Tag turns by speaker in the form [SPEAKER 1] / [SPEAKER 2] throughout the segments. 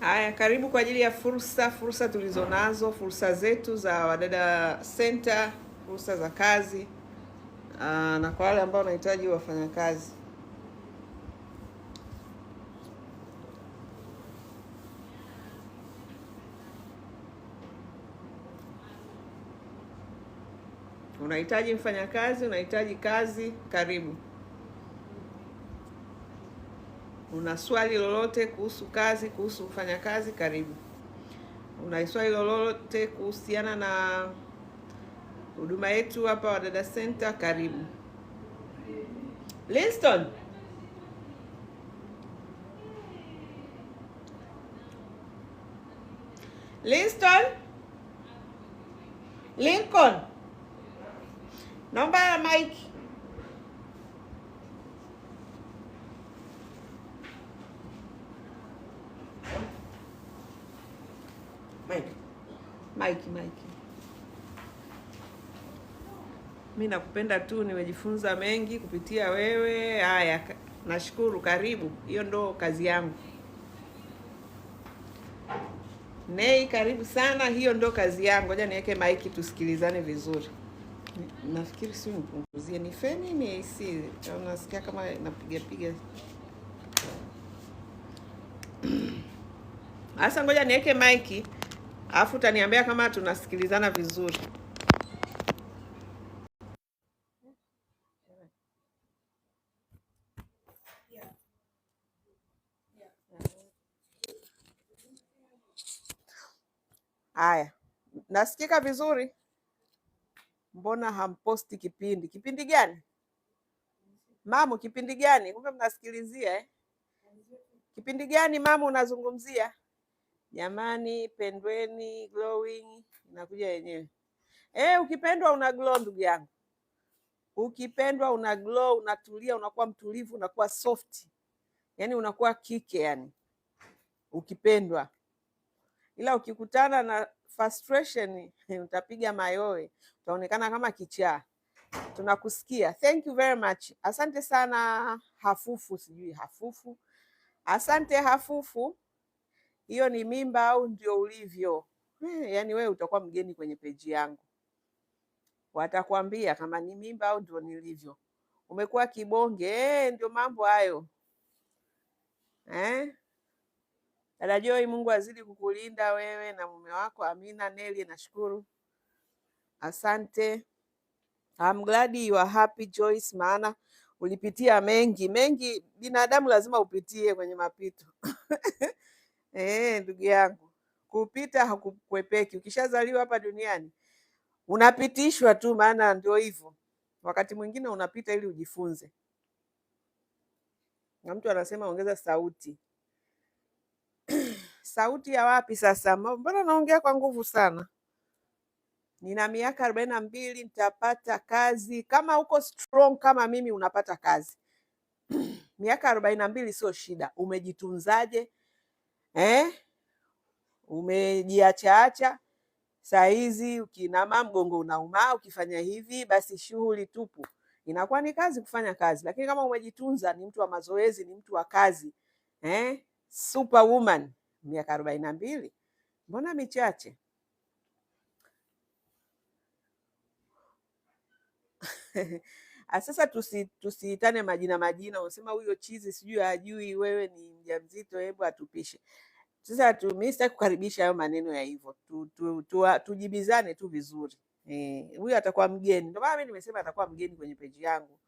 [SPEAKER 1] Haya, karibu kwa ajili ya fursa tulizonazo, fursa zetu za Wadada Center, fursa za kazi na kwa wale ambao wanahitaji wafanyakazi. Unahitaji mfanyakazi, unahitaji kazi, karibu. Una swali lolote kuhusu kazi, kuhusu mfanyakazi, karibu. Una swali lolote kuhusiana na huduma yetu hapa Wadada Center, karibu. Linston, Lincoln, naomba mic. Mike. Mimi nakupenda tu, nimejifunza mengi kupitia wewe. Haya, nashukuru, karibu. Hiyo ndo kazi yangu. Nei, karibu sana, hiyo ndo kazi yangu. Ngoja niweke maiki tusikilizane vizuri. Nafikiri si nipunguzie, ni feni ni AC. Unasikia kama napiga. Sasa ngoja niweke maiki, alafu utaniambia kama tunasikilizana vizuri. Haya, nasikika vizuri? Mbona hamposti kipindi? Kipindi gani mamu? Kipindi gani? Kumbe mnasikilizia eh? Kipindi gani mamu unazungumzia? Jamani, pendweni glowing inakuja yenyewe. Ukipendwa una glow ndugu yangu. Ukipendwa una glow, unatulia, unakuwa mtulivu, unakuwa soft. Yaani unakuwa kike yani. Ukipendwa. Ila ukikutana na frustration utapiga mayowe, utaonekana kama kichaa. Tunakusikia. Thank you very much. Asante sana Hafufu, sijui Hafufu. Asante Hafufu. Hiyo ni mimba au ndio ulivyo? Yaani wewe utakuwa mgeni kwenye peji yangu. Watakwambia kama ni mimba au ndio nilivyo. Umekuwa kibonge, ndio mambo hayo. Dada Joy, Mungu azidi kukulinda wewe na mume wako. Amina. Neli, nashukuru. Asante. I'm glad you are happy Joyce, maana ulipitia mengi binadamu lazima upitie kwenye mapito. Ndugu yangu, kupita hakukwepeki. Ukishazaliwa hapa duniani unapitishwa tu, maana ndio hivyo. Wakati mwingine unapita ili ujifunze. Na mtu anasema ongeza sauti. Sauti ya wapi sasa? Mbona naongea kwa nguvu sana? Nina miaka 42, nitapata kazi. Kama uko strong kama mimi unapata kazi. Miaka 42 sio shida. Umejitunzaje? Umejiacha. Saa hizi ukinama mgongo unauma, ukifanya hivi basi shughuli tupu. Inakuwa ni kazi kufanya kazi. Lakini kama umejitunza, ni mtu wa mazoezi, ni mtu wa kazi. Superwoman. Miaka 42. Mbona michache? Sasa tusiitane majina. Unasema huyo chizi sijui hajui wewe ni mjamzito, hebu atupishe. Sasa mimi sitaki kukaribisha hayo maneno ya hivyo. Tujibizane tu vizuri. Huyu atakuwa mgeni. Ndio maana mimi nimesema atakuwa mgeni kwenye peji yangu.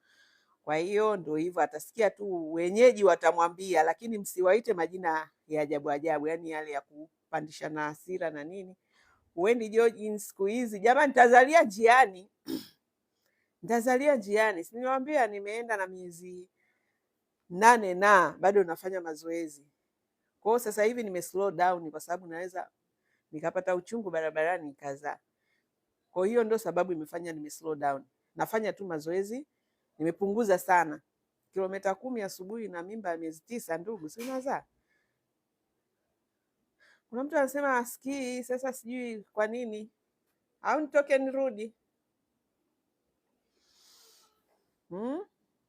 [SPEAKER 1] Kwa hiyo ndio hivyo, atasikia tu wenyeji watamwambia, lakini msiwaite majina ya ajabu, yaani yale ya kupandisha na hasira na nini. Uendi George siku hizi. Jamani, nitazalia njiani. Si niwaambia nimeenda na miezi 8 na bado nafanya mazoezi. Kwa hiyo sasa hivi nime slow down kwa sababu naweza nikapata uchungu barabarani kaza. Kwa hiyo ndio sababu imefanya nime slow down. Nafanya tu mazoezi, nimepunguza sana. Kilomita 10 asubuhi na mimba ya miezi 9 ndugu, si unazaa. Kuna mtu anasema asikii, sasa sijui kwa nini. Au nitoke nirudi?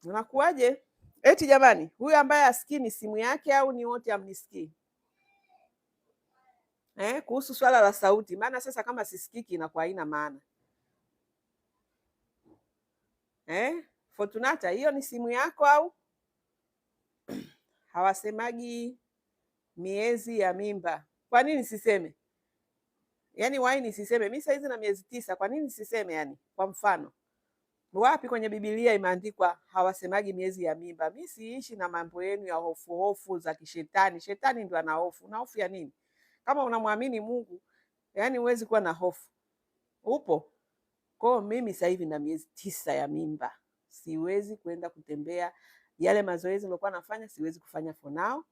[SPEAKER 1] Unakuaje? Eti jamani, huyu ambaye asikii ni simu yake au ni wote amnisikii? kuhusu swala la sauti, maana sasa kama sisikiki inakuwa haina maana. Fortunata, hiyo ni simu yako au? Hawasemagi miezi ya mimba. Kwa nini siseme? Yaani why nisiseme? Mimi saizi na miezi 9, kwa nini siseme? Yani kwa mfano, wapi kwenye Biblia imeandikwa hawasemagi miezi ya mimba? Mimi siishi na mambo yenu ya hofu hofu za kishetani. Shetani ndo ana hofu. Na hofu ya nini? Kama unamwamini Mungu, yani huwezi kuwa na hofu. Upo? Kwa mimi sasa hivi na miezi 9 ya mimba. Siwezi kwenda kutembea, yale mazoezi nilikuwa nafanya siwezi kufanya for now.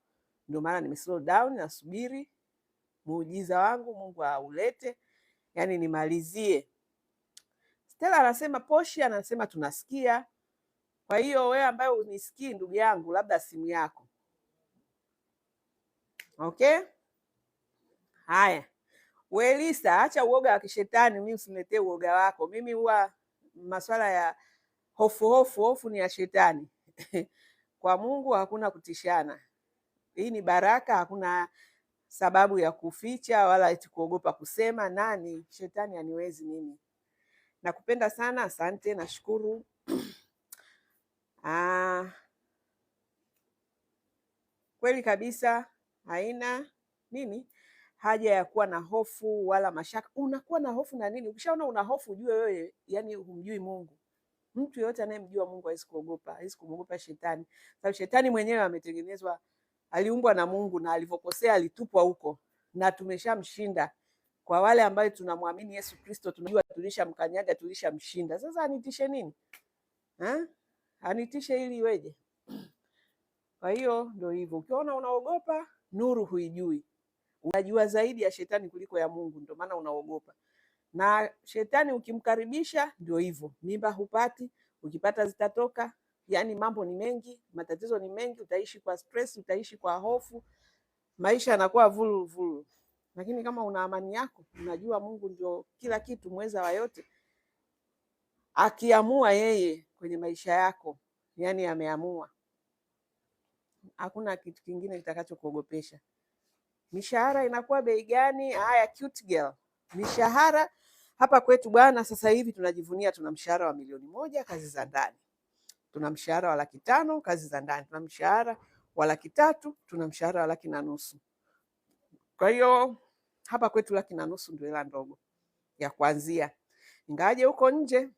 [SPEAKER 1] Ndio maana nime slow down, nasubiri muujiza wangu Mungu aulete, yani nimalizie. Stella anasema, Poshi anasema tunasikia. Kwa hiyo wewe ambaye unisikii ndugu yangu, labda simu yako. Okay? Haya. Welisa, acha uoga wa kishetani, mimi usiniletee uoga wako. Mimi huwa masuala ya hofu ni ya shetani. Kwa Mungu hakuna kutishana. Hii ni baraka, hakuna sababu ya kuficha wala eti kuogopa kusema. Nani? Shetani haniwezi mimi. Nakupenda sana, asante, nashukuru. Kweli kabisa, haina nini haja ya kuwa na hofu wala mashaka. Unakuwa na hofu na nini? Ukishaona una hofu ujue wewe yani humjui Mungu. Mtu yote anayemjua Mungu hawezi kuogopa, hawezi kumwogopa shetani. Sababu shetani mwenyewe ametengenezwa, aliumbwa na Mungu na alivyokosea alitupwa huko na tumeshamshinda. Kwa wale ambao tunamwamini Yesu Kristo tunajua tulishamkanyaga, tulishamshinda. Sasa anitishe nini? Anitishe ili iweje? Kwa hiyo ndio hivyo. Ukiona unaogopa, nuru huijui. Unajua zaidi ya shetani kuliko ya Mungu, ndio maana unaogopa. Na shetani ukimkaribisha ndio hivyo. Mimba hupati, ukipata zitatoka. Yaani mambo ni mengi, matatizo ni mengi, utaishi kwa stress, utaishi kwa hofu. Maisha yanakuwa vulu vulu. Lakini kama una amani yako, unajua Mungu ndio kila kitu, mweza wa yote. Akiamua yeye kwenye maisha yako, yani ameamua. Hakuna kitu kingine kitakachokuogopesha. Mishahara inakuwa bei gani? Haya, cute girl. Mishahara hapa kwetu bwana, sasa hivi tunajivunia tuna mshahara wa milioni 1 kazi za ndani. Tuna mshahara wa 500,000 kazi za ndani. Tuna mshahara wa 300,000, tuna mshahara wa 150,000. Kwa hiyo hapa kwetu 150,000 ndio hela ndogo ya kuanzia. Ingaje huko nje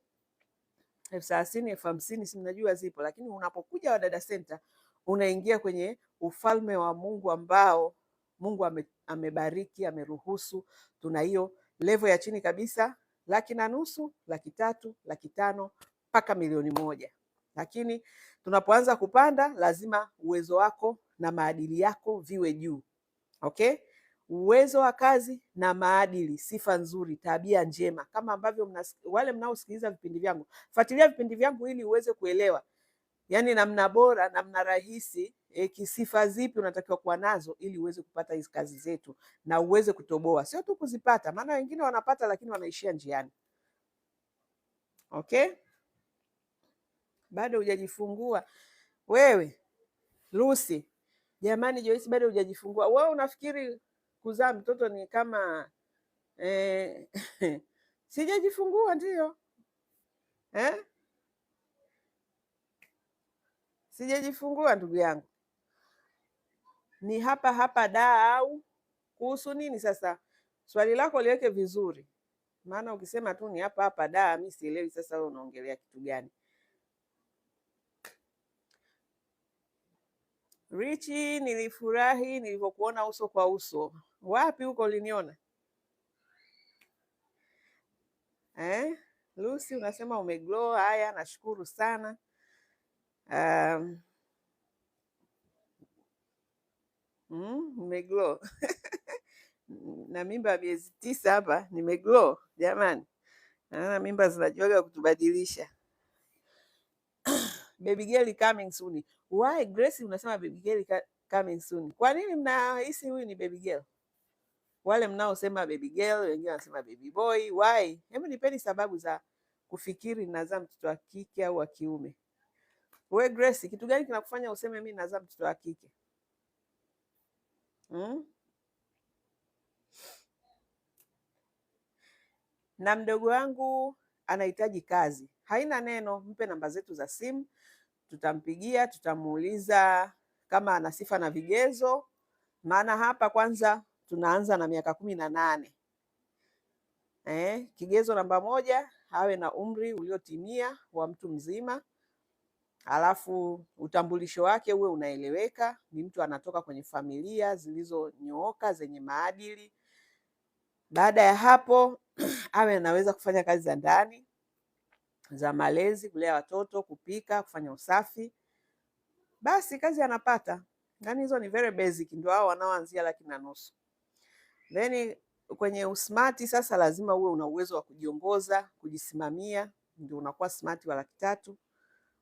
[SPEAKER 1] 30,000, 50,000 si mnajua zipo, lakini unapokuja Wadada Center unaingia kwenye ufalme wa Mungu ambao Mungu amebariki, ameruhusu. Tuna hiyo level ya chini kabisa 150,000, 300,000, 500,000 mpaka 1,000,000. Lakini tunapoanza kupanda lazima uwezo wako na maadili yako viwe juu. Okay? Uwezo wa kazi na maadili, sifa nzuri, tabia njema. Kama ambavyo wale mnaosikiliza vipindi vyangu, fuatilia vipindi vyangu ili uweze kuelewa yani namna bora, namna rahisi, kisifa zipi unatakiwa kuwa nazo ili uweze kupata hizi kazi zetu na uweze kutoboa. Sio tu kuzipata, maana wengine wanapata lakini wanaishia njiani. Okay? Bado hujajifungua. Wewe, Lucy. Jamani Joyce, bado hujajifungua. Wewe unafikiri kuzaa mtoto ni kama sijajifungua ndio. Sijajifungua ndugu yangu. Ni hapa hapa da au kuhusu nini sasa? Swali lako liweke vizuri. Maana ukisema tu ni hapa hapa da, mimi sielewi sasa wewe unaongelea kitu gani. Richi, nilifurahi nilivyokuona uso kwa uso. Wapi huko uliniona? Lucy unasema umeglow. Haya, nashukuru sana. Nimeglow. Na mimba ya miezi 9 hapa nimeglow jamani. Na mimba zinajuaga kutubadilisha. Baby girl coming soon. Why Grace unasema baby girl coming soon? Kwa nini mnahisi huyu ni baby girl? Wale mnaosema baby girl, wengine wanasema baby boy. Why? Hebu nipeni sababu za kufikiri nazaa mtoto wa kike au wa kiume. Wewe Grace, kitu gani kinakufanya useme mimi nazaa mtoto wa kike? na mdogo wangu anahitaji kazi, haina neno, mpe namba zetu za simu, tutampigia, tutamuuliza kama ana sifa na vigezo. Maana hapa kwanza tunaanza na miaka 18. Kigezo namba 1, awe na umri uliotimia wa mtu mzima, alafu utambulisho wake uwe unaeleweka, ni mtu anatoka kwenye familia zilizonyooka zenye maadili. Baada ya hapo awe anaweza kufanya kazi za ndani za malezi, kulea watoto, kupika, kufanya usafi, basi kazi anapata. Yaani hizo ni very basic, ndio hao wanaoanzia 1,500,000. Then kwenye usmart sasa lazima uwe una uwezo wa kujiongoza, kujisimamia, ndio unakuwa smart wa 300,000.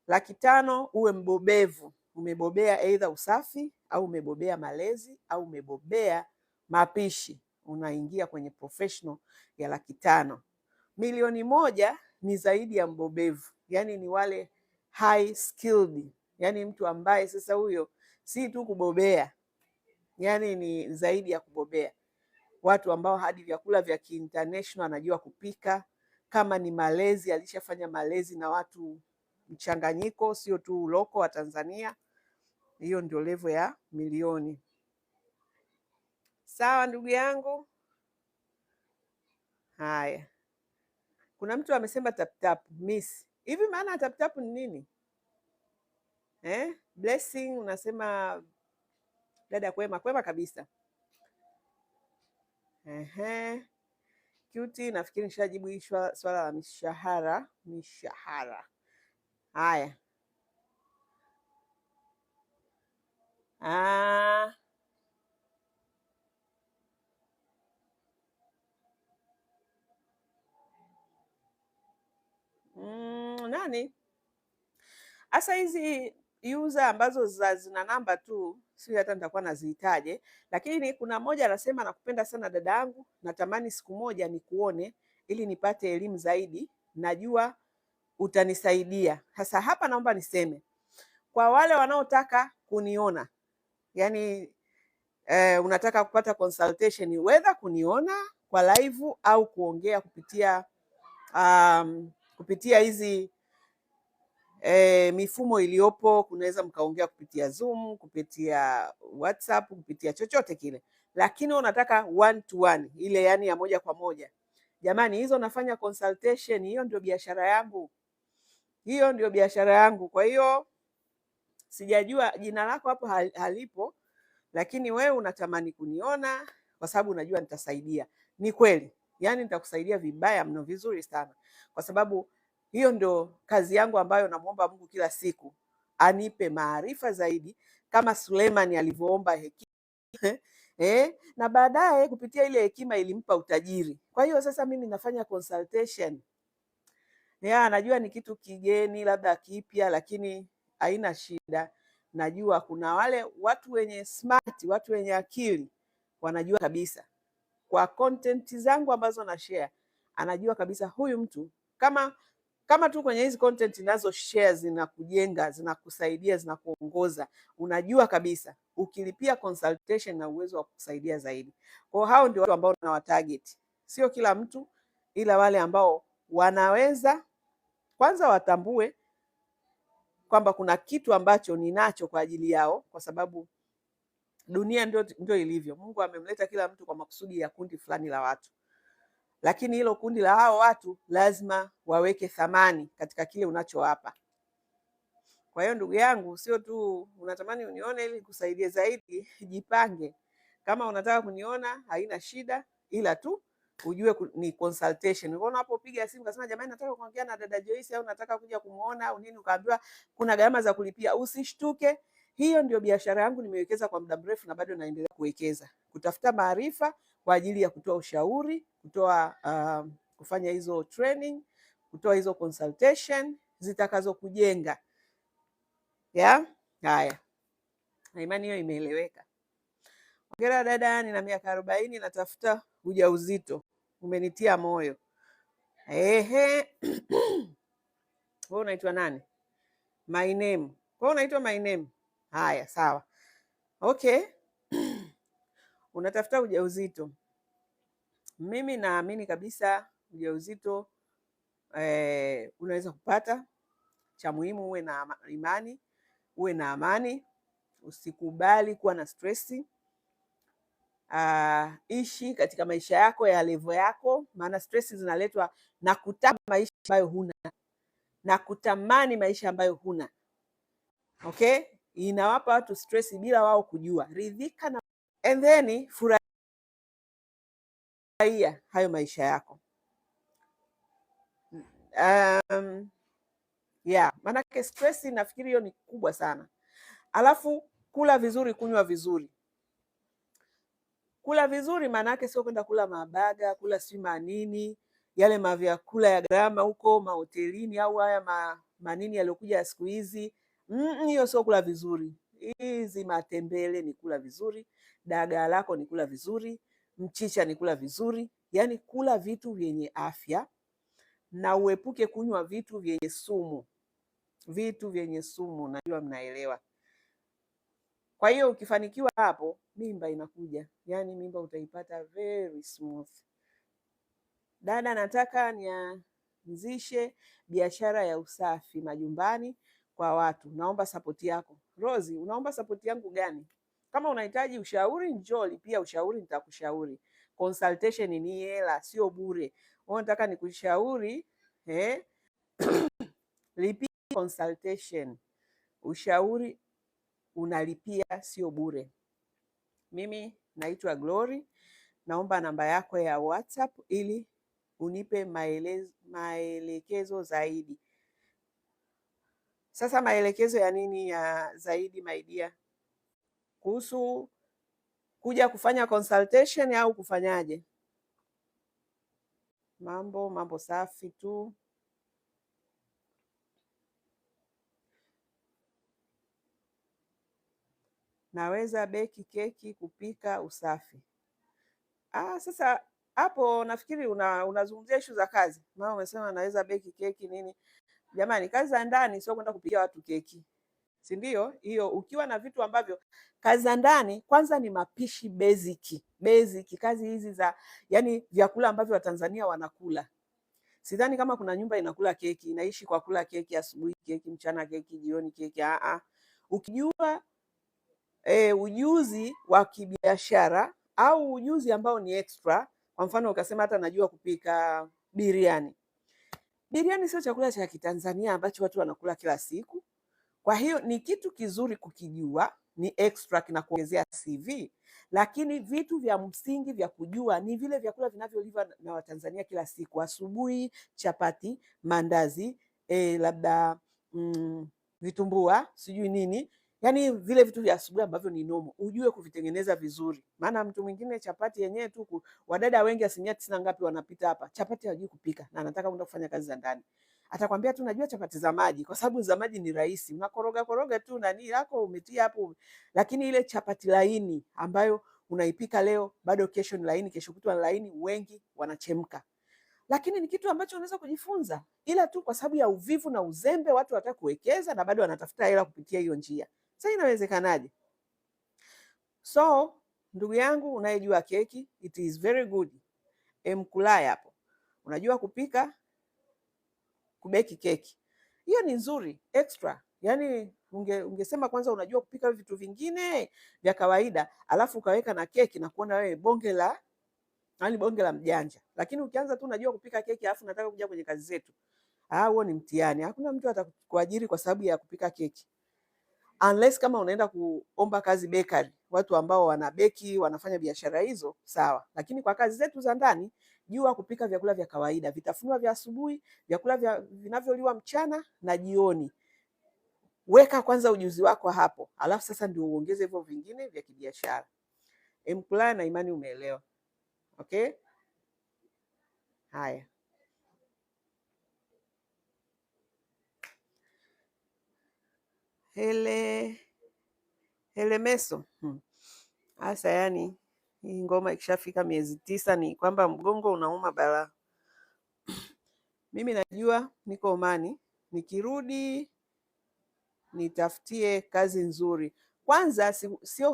[SPEAKER 1] 500,000 uwe mbobevu, umebobea either usafi au umebobea malezi au umebobea mapishi, unaingia kwenye professional ya 500,000. 1,000,000 ni zaidi ya mbobevu, yaani ni wale high skilled, yaani mtu ambaye sasa huyo si tu kubobea, yaani ni zaidi ya kubobea, watu ambao hadi vyakula vya kiinternational anajua kupika. Kama ni malezi, alishafanya malezi na watu mchanganyiko, sio tu loko wa Tanzania. Hiyo ndio level ya 1,000,000. Sawa ndugu yangu. Haya, kuna mtu amesema tap miss. Hivi maana tap ni nini? Blessing unasema dada kwema kabisa. Cutie, nafikiri nishajibu hii swala la mishahara. Haya. Nani? Hasa hizi user ambazo zina namba tu, sio hata nitakuwa nazihitaje, lakini kuna mmoja anasema nakupenda sana dada yangu, natamani siku moja nikuone ili nipate elimu zaidi, najua utanisaidia. Sasa hapa naomba niseme kwa wale wanaotaka kuniona, yani unataka kupata consultation, whether kuniona kwa live au kuongea kupitia hizi mifumo iliyopo, kunaweza mkaongea kupitia Zoom, kupitia WhatsApp, kupitia chochote kile, lakini unataka 1-to-1 ile, yani ya moja kwa moja, jamani, hizo nafanya consultation, hiyo ndio biashara yangu. Kwa hiyo sijajua jina lako hapo halipo, lakini wewe unatamani kuniona kwa sababu unajua nitasaidia. Ni kweli, yani nitakusaidia vibaya mno, vizuri sana, kwa sababu hiyo ndio kazi yangu ambayo namuomba Mungu kila siku anipe maarifa zaidi, kama Suleiman alivyoomba hekima na baadaye kupitia ile hekima ilimpa utajiri. Kwa hiyo sasa mimi nafanya consultation. Najua ni kitu kigeni, labda kipya, lakini haina shida. Najua kuna wale watu wenye smart, watu wenye akili, wanajua kabisa kwa content zangu ambazo na share, anajua kabisa huyu mtu kama tu kwenye hizi content nazo share zinakujenga, zinakusaidia, zinakuongoza, unajua kabisa ukilipia consultation na uwezo wa kusaidia zaidi. Kwa hao ndio watu ambao nawatarget, sio kila mtu, ila wale ambao wanaweza kwanza watambue kwamba kuna kitu ambacho ninacho kwa ajili yao, kwa sababu dunia ndio ilivyo. Mungu amemleta kila mtu kwa makusudi ya kundi fulani la watu, lakini hilo kundi la hao watu lazima waweke thamani katika kile unachowapa. Kwa hiyo ndugu yangu, sio tu unatamani unione ili kusaidie zaidi, jipange. Kama unataka kuniona haina shida, ila tu ujue ni consultation. Unaona hapo, piga simu kasema jamani, nataka kuongea na dada Joyce au nataka kuja kumuona au nini, ukaambiwa kuna gharama za kulipia, usishtuke. Hiyo ndio biashara yangu, nimewekeza kwa muda mrefu na bado naendelea kuwekeza, kutafuta maarifa kwa ajili ya kutoa ushauri, kufanya hizo training, kutoa hizo consultation zitakazokujenga. Haya, na imani hiyo imeeleweka. Hongera dada, nina miaka 40, natafuta ujauzito. Umenitia moyo. Wewe unaitwa nani? My name. Kwa unaitwa my name. Haya, sawa. Okay. Unatafuta ujauzito. Mimi naamini kabisa ujauzito unaweza kupata. Cha muhimu uwe na imani, uwe na amani, usikubali kuwa na stressi. Ishi katika maisha yako ya level yako, maana stressi zinaletwa na kutaka maisha ambayo huna, na kutamani maisha ambayo huna. Okay? Inawapa watu stressi bila wao kujua. Ridhika na and then furahia hayo maisha yako. Maanake stressi nafikiri hiyo ni kubwa sana. Alafu kula vizuri, kunywa vizuri. Kula vizuri maanake sio kwenda kula mabaga, kula si manini, yale mavyakula ya gharama huko mahotelini au haya manini yaliyokuja ya siku hizi. Hiyo sio kula vizuri. Hizi matembele ni kula vizuri, dagaa lako ni kula vizuri, mchicha ni kula vizuri. Yaani kula vitu vyenye afya na uepuke kunywa vitu vyenye sumu. Vitu vyenye sumu, najua mnaelewa. Kwa hiyo ukifanikiwa hapo, mimba inakuja. Yaani mimba utaipata very smooth. Dada, nataka nianzishe biashara ya usafi majumbani kwa watu. Naomba sapoti yako. Rozi, unaomba sapoti yangu gani? Kama unahitaji ushauri, njoo lipia ushauri, nitakushauri. Consultation ni hela, sio bure. Wewe unataka nikushauri, lipia consultation. Ushauri unalipia, sio bure. Mimi naitwa Glory. Naomba namba yako ya WhatsApp ili unipe maelekezo zaidi. Sasa maelekezo ya nini ya zaidi, my dear? Kuhusu kuja kufanya consultation au kufanyaje? Mambo safi tu. Naweza beki keki, kupika, usafi. Sasa hapo nafikiri unazungumzia issue za kazi. Mama umesema naweza beki keki nini? Jamani, kazi za ndani sio kwenda kupikia watu keki. Si ndio? Hiyo ukiwa na vitu ambavyo kazi za ndani kwanza ni mapishi basic. Kazi hizi za yani vyakula ambavyo Watanzania wanakula. Sidhani kama kuna nyumba inakula keki, inaishi kwa kula keki, asubuhi keki, mchana keki, jioni keki. Ukijua ujuzi wa kibiashara au ujuzi ambao ni extra, kwa mfano ukasema hata najua kupika biriani. Biriani sio chakula cha Kitanzania ambacho watu wanakula kila siku. Kwa hiyo ni kitu kizuri kukijua, ni extra, kinakuongezea CV. Lakini vitu vya msingi vya kujua ni vile vyakula vinavyoliwa na Watanzania kila siku. Asubuhi, chapati, mandazi, labda vitumbua, sijui nini. Yaani vile vitu vya asubuhi ambavyo ni nomo, ujue kuvitengeneza vizuri. Maana mtu mwingine chapati yenyewe tu, wadada wengi 90% ngapi wanapita hapa, chapati hajui kupika na anataka kwenda kufanya kazi za ndani. Atakwambia tu najua chapati za maji, kwa sababu za maji ni rahisi. Unakoroga tu nani yako umetia hapo. Lakini ile chapati laini ambayo unaipika leo, bado kesho ni laini, kesho kutwa ni laini, wengi wanachemka. Lakini ni kitu ambacho unaweza kujifunza. Ila tu kwa sababu ya uvivu na uzembe watu wataka kuwekeza na bado wanatafuta hela kupitia hiyo njia. Sasa inawezekanaje? So, ndugu yangu unayejua keki, it is very good. Mkulaya hapo. Unajua kupika, kubeki keki. Hiyo ni nzuri, extra. Yaani ungesema kwanza unajua kupika vitu vingine vya kawaida, alafu ukaweka na keki na kuona wewe bonge la mjanja. Lakini ukianza tu unajua kupika keki alafu nataka kuja kwenye kazi zetu, huo ni mtihani. Hakuna mtu atakuajiri kwa sababu ya kupika keki. Unless kama unaenda kuomba kazi bakery, watu ambao wana beki, wanafanya biashara hizo, sawa. Lakini kwa kazi zetu za ndani, jua kupika vyakula vya kawaida, vitafunwa vya asubuhi, vyakula vinavyoliwa mchana na jioni. Weka kwanza ujuzi wako hapo, alafu sasa ndio uongeze hivyo vingine vya kibiashara. Mkulaya na imani umeelewa. Okay? Haya. Helemeso. Asa yani hii ngoma ikishafika miezi 9 ni kwamba mgongo unauma balaa. Mimi najua niko Omani, nikirudi nitafutie kazi nzuri. Kwanza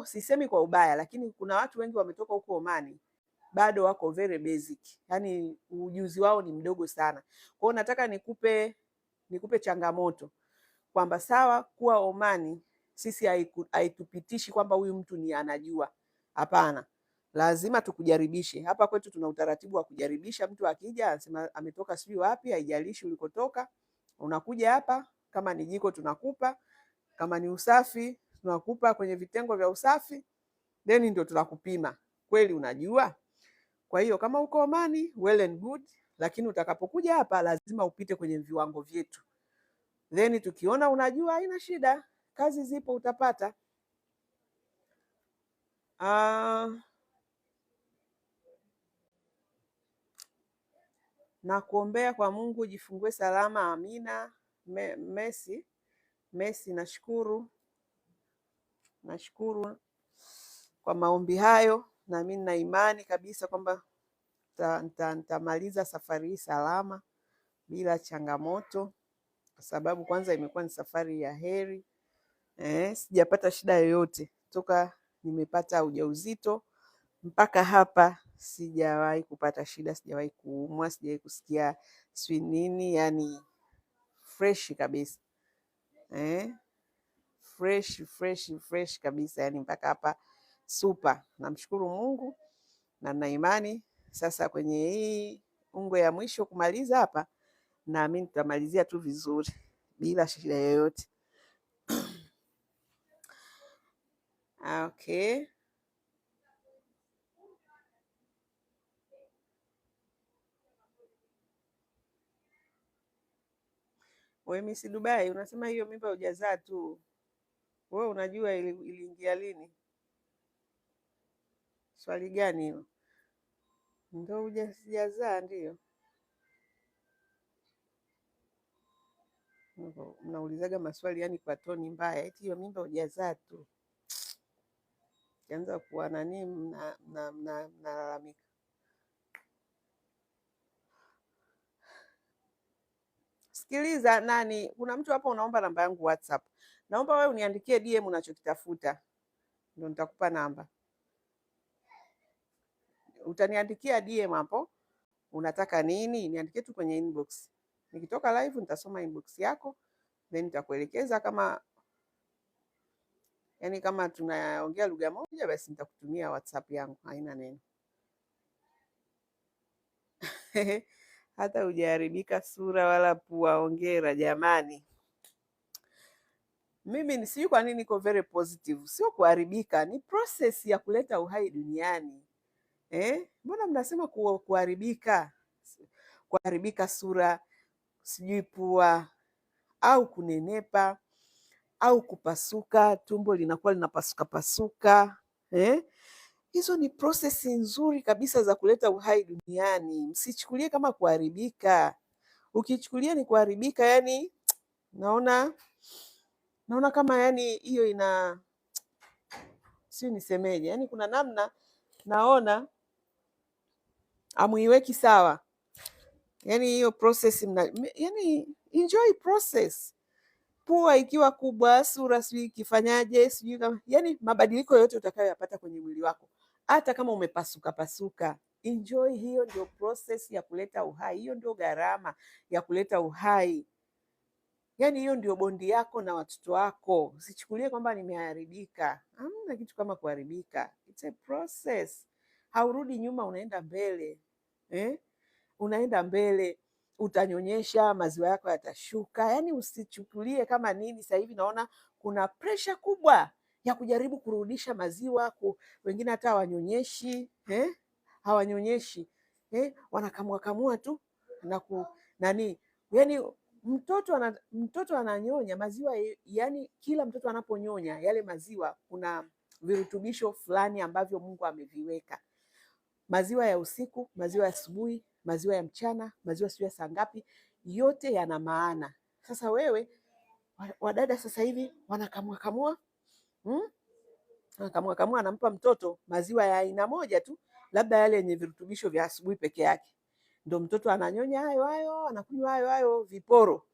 [SPEAKER 1] sisemi kwa ubaya, lakini kuna watu wengi wametoka huko Omani bado wako very basic, yani ujuzi wao ni mdogo sana. Kwa hiyo nataka nikupe changamoto kwamba sawa, kuwa Omani sisi haitupitishi kwamba huyu mtu ni anajua. Hapana, lazima tukujaribishe. Hapa kwetu tuna utaratibu wa kujaribisha. Mtu akija anasema ametoka sijui wapi, haijalishi ulikotoka, unakuja hapa, kama ni jiko tunakupa, kama ni usafi tunakupa kwenye vitengo vya usafi, then ndio tunakupima kweli unajua. Kwa hiyo kama uko Omani well and good, lakini utakapokuja hapa lazima upite kwenye viwango vyetu, then tukiona unajua haina shida, kazi zipo, utapata. Na kuombea kwa Mungu jifungue salama, amina. Messi, nashukuru kwa maombi hayo, na mimi nina imani kabisa kwamba nitamaliza safari hii salama bila changamoto, kwa sababu kwanza imekuwa ni safari ya heri. Sijapata shida yoyote toka nimepata ujauzito mpaka hapa, sijawahi kupata shida, sijawahi kuumwa, sijawahi kusikia sijui nini, yani fresh kabisa. Fresh kabisa, yani mpaka hapa super. Namshukuru Mungu na nina imani sasa kwenye hii ungwe ya mwisho kumaliza hapa, naamini tutamalizia tu vizuri bila shida yoyote. Okay. Wewe Miss Dubai unasema hiyo mimba hujazaa tu. Wewe unajua iliingia lini? Swali gani hilo? Ndio hujazaa ndio? Mnaulizaga maswali yani kwa toni mbaya, eti hiyo mimba hujazaa tu. Kianza kuwa nani mnalalamika. Sikiliza nani, kuna mtu hapa unaomba namba yangu WhatsApp. Naomba wewe uniandikie DM unachokitafuta, ndio nitakupa namba. Utaniandikia DM hapo, unataka nini? Niandikie tu kwenye inbox. Nikitoka live nitasoma inbox yako, then nitakuelekeza kama kama tunaongea lugha moja, basi nitakutumia WhatsApp yangu, haina neno. Hata hujaharibika sura wala pua, hongera jamani. Mimi sijui kwa nini niko very positive. Sio kuharibika, ni process ya kuleta uhai duniani. Mbona mnasema kuharibika? Kuharibika sura, sijui pua, au kunenepa, au kupasuka, tumbo linakuwa linapasuka. Hizo ni process nzuri kabisa za kuleta uhai duniani. Msichukulie kama kuharibika. Ukichukulia ni kuharibika, yani naona kama yani hiyo sio nisemeje, yani kuna namna naona amuiweki sawa. Yani hiyo process yani enjoy process. Pua ikiwa kubwa, sura sijui ikifanyaje, sijui kama yani mabadiliko yote utakayoyapata kwenye mwili wako, hata kama umepasuka, enjoy. Hiyo ndio process ya kuleta uhai, hiyo ndio gharama ya kuleta uhai. Yani hiyo ndio bondi yako na watoto wako. Usichukulie kwamba nimeharibika. Hamna kitu kama kuharibika. It's a process. Haurudi nyuma, unaenda mbele. Unaenda mbele, utanyonyesha, maziwa yako yatashuka. Yani usichukulie kama nini. Sasa hivi naona kuna pressure kubwa ya kujaribu kurudisha maziwa. Wengine hata hawanyonyeshi, wanakamua tu na yani mtoto ananyonya maziwa, yani kila mtoto anaponyonya yale maziwa kuna virutubisho fulani ambavyo Mungu ameviweka. Maziwa ya usiku, maziwa ya asubuhi, maziwa ya mchana, maziwa sio ya saa ngapi, yote yana maana. Sasa wewe wadada sasa hivi wanakamua anampa mtoto maziwa ya aina moja tu, labda yale yenye virutubisho vya asubuhi peke yake, ndio mtoto ananyonya hayo, anakunywa hayo viporo,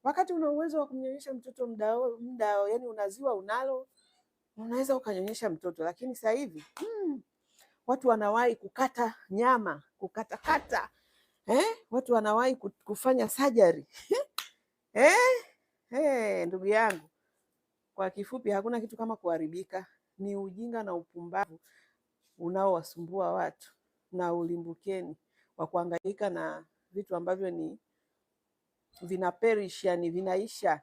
[SPEAKER 1] wakati una uwezo wa kumnyonyesha mtoto muda yani unaziwa unalo, unaweza ukanyonyesha mtoto. Lakini sasa hivi watu wanawahi kukata nyama, kukatakata watu wanawahi kufanya surgery ndugu yangu, kwa kifupi, hakuna kitu kama kuharibika. Ni ujinga na upumbavu unaowasumbua watu na ulimbukeni wa kuhangaika na vitu ambavyo ni vina perish, yani vinaisha.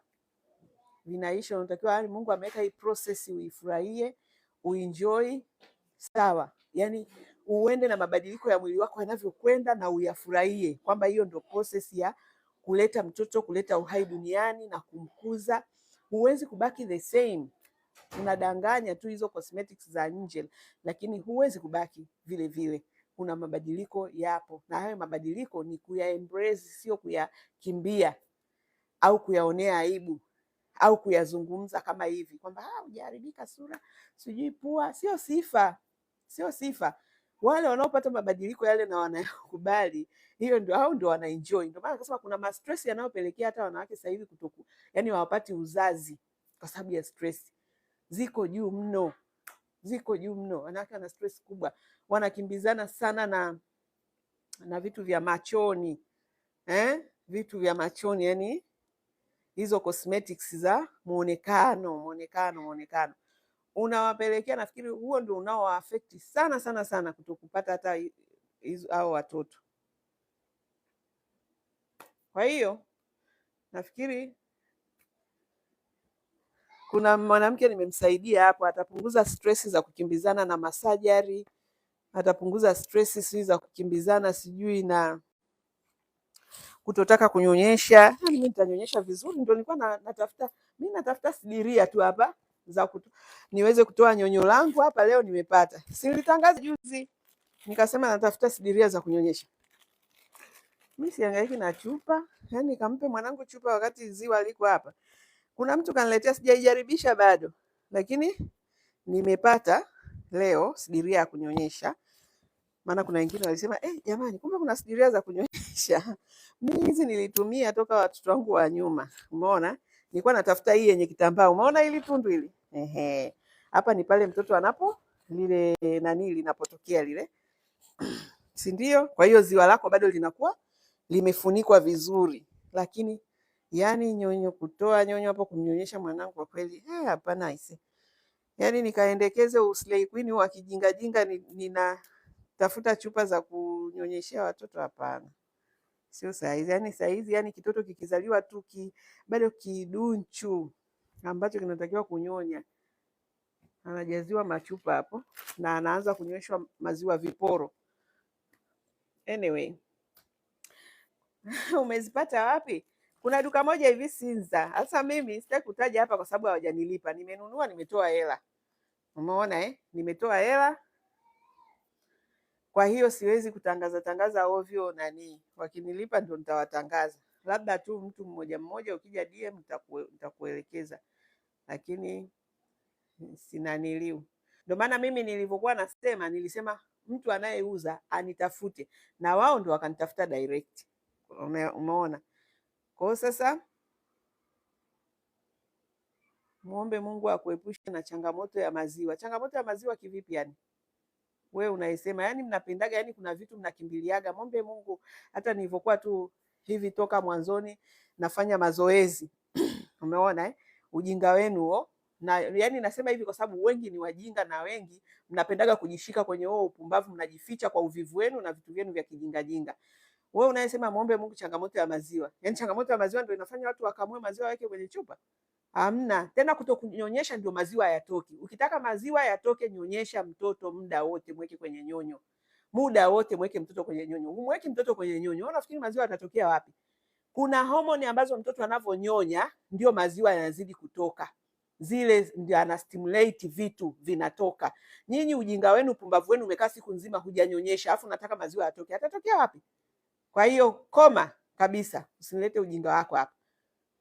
[SPEAKER 1] Unatakiwa, Mungu ameweka hii process uifurahie, uenjoy, sawa. Yani uende na mabadiliko ya mwili wako yanavyokwenda na uyafurahie, kwamba hiyo ndio process ya kuleta mtoto, kuleta uhai duniani na kumkuza. Huwezi kubaki the same. Unadanganya tu hizo cosmetics za nje, lakini huwezi kubaki vile vile. Kuna mabadiliko yapo, na hayo mabadiliko ni kuya embrace, sio kuyakimbia au kuyaonea aibu au kuyazungumza kama hivi kwamba hujaharibika sura, sijui pua. Sio sifa, sio sifa. Wale wanaopata mabadiliko yale na wanayakubali, hiyo ndio, hao ndio wanaenjoy. Ndio maana nasema kuna stress yanayopelekea hata wanawake sasa hivi yani hawapati uzazi kwa sababu ya stress. Ziko juu mno, ziko juu mno. Wanawake wana stress kubwa, wanakimbizana sana na vitu vya machoni vitu vya machoni, yani hizo cosmetics za muonekano unawapelekea. Nafikiri huo ndio unaoaffect sana sana sana kutokupata hata hao watoto. Kwa hiyo nafikiri kuna mwanamke nimemsaidia hapo, atapunguza stress za kukimbizana na masajari, atapunguza stress za kukimbizana sijui na kutotaka kunyonyesha. Mimi nitanyonyesha vizuri, ndio nilikuwa natafuta. Mimi natafuta sidiria tu hapa za niweze kutoa nyonyo langu hapa. Leo nimepata. Si nilitangaza juzi nikasema natafuta sidiria za kunyonyesha. Mimi sihangaiki na chupa, yani nikampe mwanangu chupa wakati ziwa liko hapa. Kuna mtu kaniletea, sijaijaribisha bado, lakini nimepata leo sidiria ya kunyonyesha. Maana kuna wengine walisema jamani, kumbe kuna sidiria za kunyonyesha. Mimi hizi nilitumia toka watoto wangu wa nyuma. Umeona? Nilikuwa natafuta hii yenye kitambaa. Umeona hili tundu hili? Hapa ni pale mtoto anapo lile nani linapotokea lile. Si ndio? Kwa hiyo ziwa lako bado linakuwa limefunikwa vizuri. Lakini yani nyonyo, kutoa nyonyo hapo kumnyonyesha mwanangu, kwa kweli hapana ise. Yani nikaendekeze uslay queen wa kijinga jinga, ninatafuta chupa za kunyonyeshea watoto, hapana. Sio saizi. Yani saizi, yani kitoto kikizaliwa tu bado kidunchu ambacho kinatakiwa kunyonya, anajaziwa machupa hapo na anaanza kunyweshwa maziwa viporo. Anyway, umezipata wapi? Kuna duka moja hivi Sinza. Sasa mimi sitaki kutaja hapa kwa sababu hawajanilipa. Nimenunua, nimetoa hela. Umeona nimetoa hela. Kwa hiyo siwezi tangaza ovyo nani. Wakinilipa ndio nitawatangaza. Labda tu mtu mmoja mmoja ukija DM nitakuelekeza. Lakini sinaniliu. Ndio maana mimi nilivyokuwa nilisema mtu anayeuza anitafute, na wao ndio wakanitafuta direct. Umeona? Kwa hiyo sasa muombe Mungu akuepushe na changamoto ya maziwa. Changamoto ya maziwa kivipi yani? Wewe unaisema yani mnapendaga, yani kuna vitu mnakimbiliaga. Muombe Mungu. Hata nilivyokuwa tu hivi toka mwanzoni nafanya mazoezi. Umeona ujinga wenu huo. Na yani nasema hivi kwa sababu wengi ni wajinga na wengi mnapendaga kujishika kwenye huo upumbavu, mnajificha kwa uvivu wenu na vitu vyenu vya kijinga jinga. Wewe unayesema muombe Mungu changamoto ya maziwa. Yaani changamoto ya maziwa ndio inafanya watu wakamue maziwa wake kwenye chupa? Hamna. Tena kutokunyonyesha ndio maziwa yatoke. Ukitaka maziwa yatoke, nyonyesha mtoto muda wote, mweke kwenye nyonyo. Muda wote mweke mtoto kwenye nyonyo. Umweke mtoto kwenye nyonyo, unafikiri maziwa yatatokea wapi? Kuna homoni ambazo mtoto anavonyonya ndio maziwa yanazidi kutoka. Zile ndio ana stimulate vitu vinatoka. Nyinyi ujinga wenu, upumbavu wenu, umekaa siku nzima hujanyonyesha, afu nataka maziwa yatoke. Yatatokea wapi? Kwa hiyo koma kabisa, usinilete ujinga wako hapa.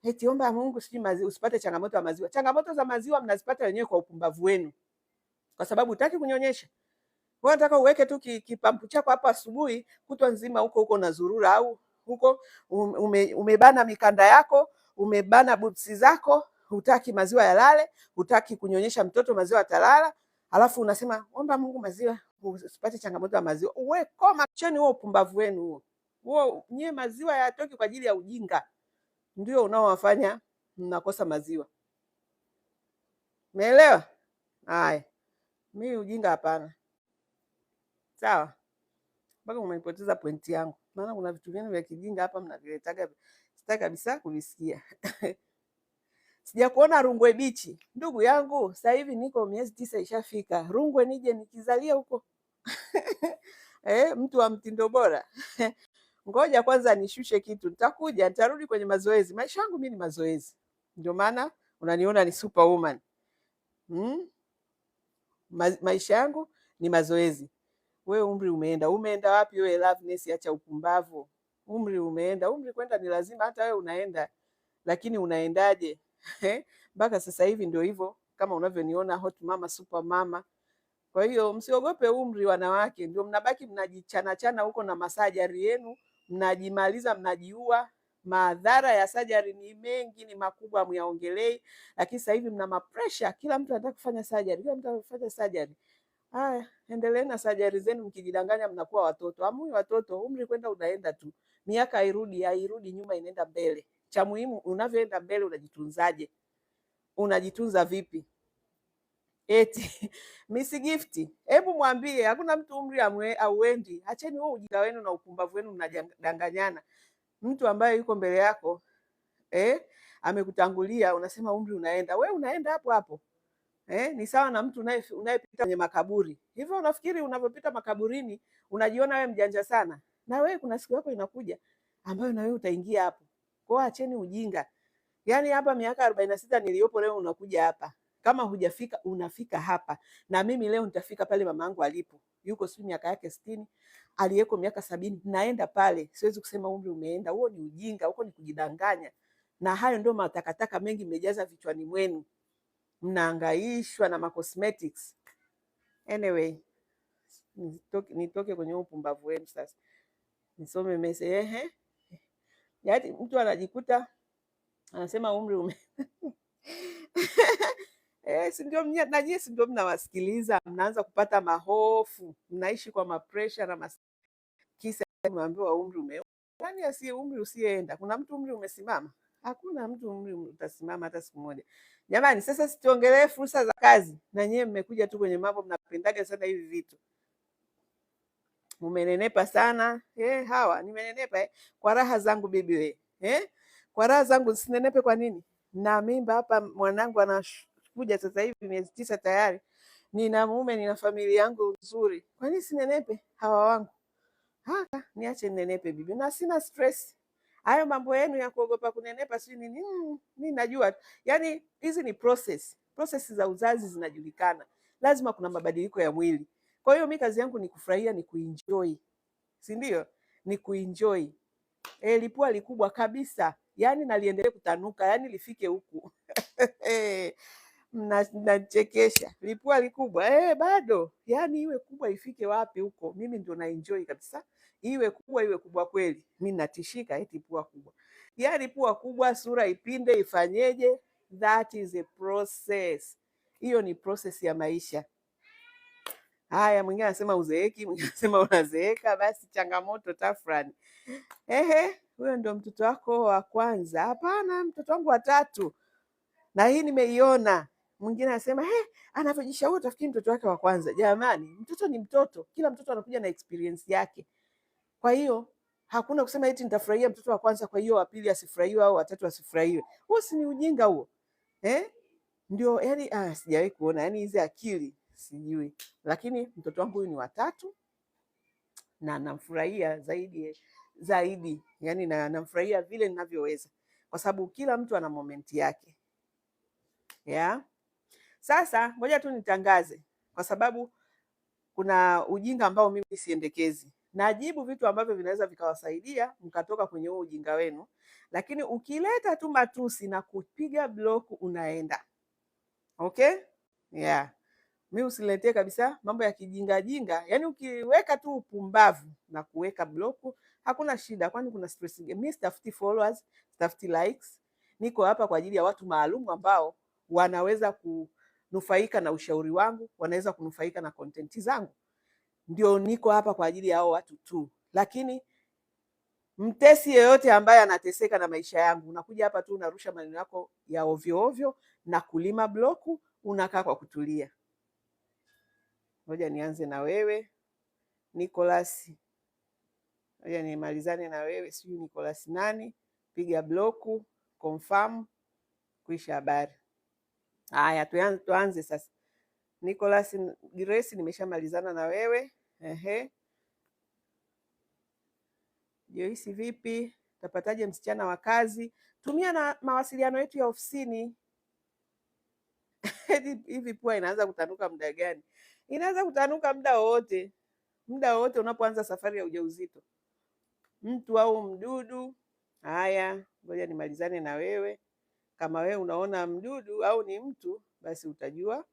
[SPEAKER 1] Eti omba Mungu siji maziwa usipate changamoto ya maziwa. Changamoto za maziwa mnazipata wenyewe kwa upumbavu wenu. Kwa sababu hutaki kunyonyesha. Wewe unataka uweke tu kipampu chako hapa asubuhi, kutwa nzima huko unazurura, au huko umebana mikanda yako, umebana butsi zako, hutaki maziwa yalale, hutaki kunyonyesha mtoto maziwa atalala, alafu unasema omba Mungu maziwa usipate changamoto ya maziwa. Uwe koma cheni huo upumbavu wenu huo. Huo nyie maziwa yatoki kwa ajili ya ujinga. Ndio unaowafanya mnakosa maziwa. Umeelewa? Haya. Mimi ujinga hapana. Sawa? Mpaka umenipoteza pointi yangu. Maana kuna vitu vyenu vya kijinga hapa mnaviletaga. Sitaki kabisa kuvisikia. Sijakuona Rungwe bichi. Ndugu yangu, sasa hivi niko miezi 9 ishafika. Rungwe nije nikizalia huko. Mtu wa mtindo bora. Ngoja kwanza nishushe kitu. Nitakuja, nitarudi kwenye mazoezi. Maisha yangu mimi ni mazoezi. Ndio maana unaniona ni superwoman. Maisha yangu ni mazoezi. We umri umeenda. Umeenda wapi wewe Loveness, acha upumbavu. Umri umeenda. Umri kwenda ni lazima, hata wewe unaenda. Lakini unaendaje? Mpaka sasa hivi ndio hivyo kama unavyoniona hot mama, super mama. Kwa hiyo msiogope umri wanawake, ndio mnabaki mnajichana chana huko na masajari yenu, mnajimaliza, mnajiua. Madhara ya sajari ni mengi, ni makubwa, myaongelei. Lakini sasa hivi mna mapresha, kila mtu anataka kufanya sajari, kila mtu anataka kufanya sajari. Haya, endeleeni na sajari zenu, mkijidanganya mnakuwa watoto. Amui watoto, umri kwenda unaenda tu. Miaka hairudi nyuma, inaenda mbele. Cha muhimu unavyoenda mbele unajitunzaje? Unajitunza vipi? Eti Miss Gift, hebu mwambie hakuna mtu umri auendi. Acheni wewe ujinga wenu na upumbavu wenu, mnadanganyana. Mtu ambaye yuko mbele yako amekutangulia, unasema umri unaenda. We unaenda hapo hapo. Ni sawa na mtu unayepita kwenye makaburi. Hivyo unafikiri unavyopita makaburini unajiona wewe mjanja sana? Na wewe kuna siku yako inakuja ambayo na wewe utaingia hapo. Kwa acheni ujinga. Yaani hapa miaka 46 niliyopo leo unakuja hapa. Kama hujafika unafika hapa. Na mimi leo nitafika pale mama yangu alipo. Yuko sio miaka yake 60, aliyeko miaka 70, naenda pale. Siwezi kusema umri umeenda. Huo ni ujinga, huko ni kujidanganya. Na hayo ndio matakataka mengi mmejaza vichwani mwenu. Mnahangaishwa na cosmetics. Anyway, nitoke kwenye upumbavu wenu sasa. Nisome message. Yaani mtu anajikuta anasema umri ume si ndio na nyie si ndio mnawasikiliza, mnaanza kupata mahofu, mnaishi kwa mapresha na kisa mnaambiwa umri umeenda. Nani asiye umri usienda? Kuna mtu umri umesimama? Hakuna mtu umri utasimama hata siku moja. Jamani, sasa sitiongelee fursa za kazi. Na nyie mmekuja tu kwenye mambo, mnapendaga sana hivi vitu. Umenenepa sana. Hawa nimenenepa kwa raha zangu bibi we. Kwa raha zangu sinenepe kwa nini? Na mimba hapa, mwanangu anakuja sasa hivi miezi 9 tayari. Nina mume, nina familia yangu nzuri. Kwa nini sinenepe hawa wangu? Haka niache nenepe bibi, na sina stress. Hayo mambo yenu ya kuogopa kunenepa si nini? Mimi najua. Yaani hizi ni process za uzazi zinajulikana. Lazima kuna mabadiliko ya mwili. Kwa hiyo mimi kazi yangu ni kufurahia, ni kuenjoy. Si ndio? Ni kuenjoy. Lipua likubwa kabisa. Yaani naliendelee kutanuka, yaani lifike huku. Mnachekesha. Lipua likubwa. Bado. Yaani iwe kubwa ifike wapi huko? Mimi ndio na enjoy kabisa. Iwe kubwa kweli. Mimi natishika eti pua kubwa. Yaani pua kubwa, sura ipinde, ifanyeje? That is a process. Hiyo ni process ya maisha. Haya, mwingine anasema uzeeki, mwingine anasema unazeeka, basi changamoto tafrani. Huyo ndio mtoto wako wa kwanza? Hapana, mtoto wangu wa 3. Na hii nimeiona. Mwingine anasema anavyojishauri utafikiri mtoto wake wa kwanza. Jamani, mtoto ni mtoto. Kila mtoto anakuja na experience yake. Kwa hiyo hakuna kusema eti nitafurahia mtoto wa kwanza kwa hiyo wa pili asifurahiwe au wa 3 asifurahiwe. Huo si ni ujinga huo? Ndio yani sijawahi kuona yani hizi akili sijui. Lakini mtoto wangu huyu ni wa 3 na namfurahia zaidi. Yani namfurahia vile ninavyoweza. Kwa sababu kila mtu ana momenti yake. Sasa ngoja tu nitangaze, kwa sababu kuna ujinga ambao mimi siendekezi. Najibu vitu ambavyo vinaweza vikawasaidia mkatoka kwenye huo ujinga wenu, lakini ukileta tu matusi na kupiga block unaenda. Okay? Mimi usiletee kabisa mambo ya kijinga jinga. Yaani ukiweka tu upumbavu na kuweka block hakuna shida, kwani kuna stress. Mimi sitafuti followers, sitafuti likes. Niko hapa kwa ajili ya watu maalum ambao wanaweza kunufaika na ushauri wangu, wanaweza kunufaika na content zangu. Ndio niko hapa kwa ajili ya hao watu tu. Lakini mtesi yeyote ambaye anateseka na maisha yangu, unakuja hapa tu unarusha maneno yako ya ovyo ovyo na kulima bloku, unakaa kwa kutulia. Ngoja nianze na wewe Nicholas. Ngoja nimalizane na wewe, sijui Nicholas nani. Piga bloku, confirm, kuisha habari. Haya, tuanze sasa. Nicholas Grace, nimeshamalizana na wewe. Joyce, vipi? Utapataje msichana wa kazi? Tumia na mawasiliano yetu ya ofisini. Hivi pua inaanza kutanuka muda gani? Inaanza kutanuka muda wowote, muda wowote unapoanza safari ya ujauzito, mtu au mdudu. Haya, ngoja nimalizane na wewe. Kama wewe unaona mdudu au ni mtu, basi utajua.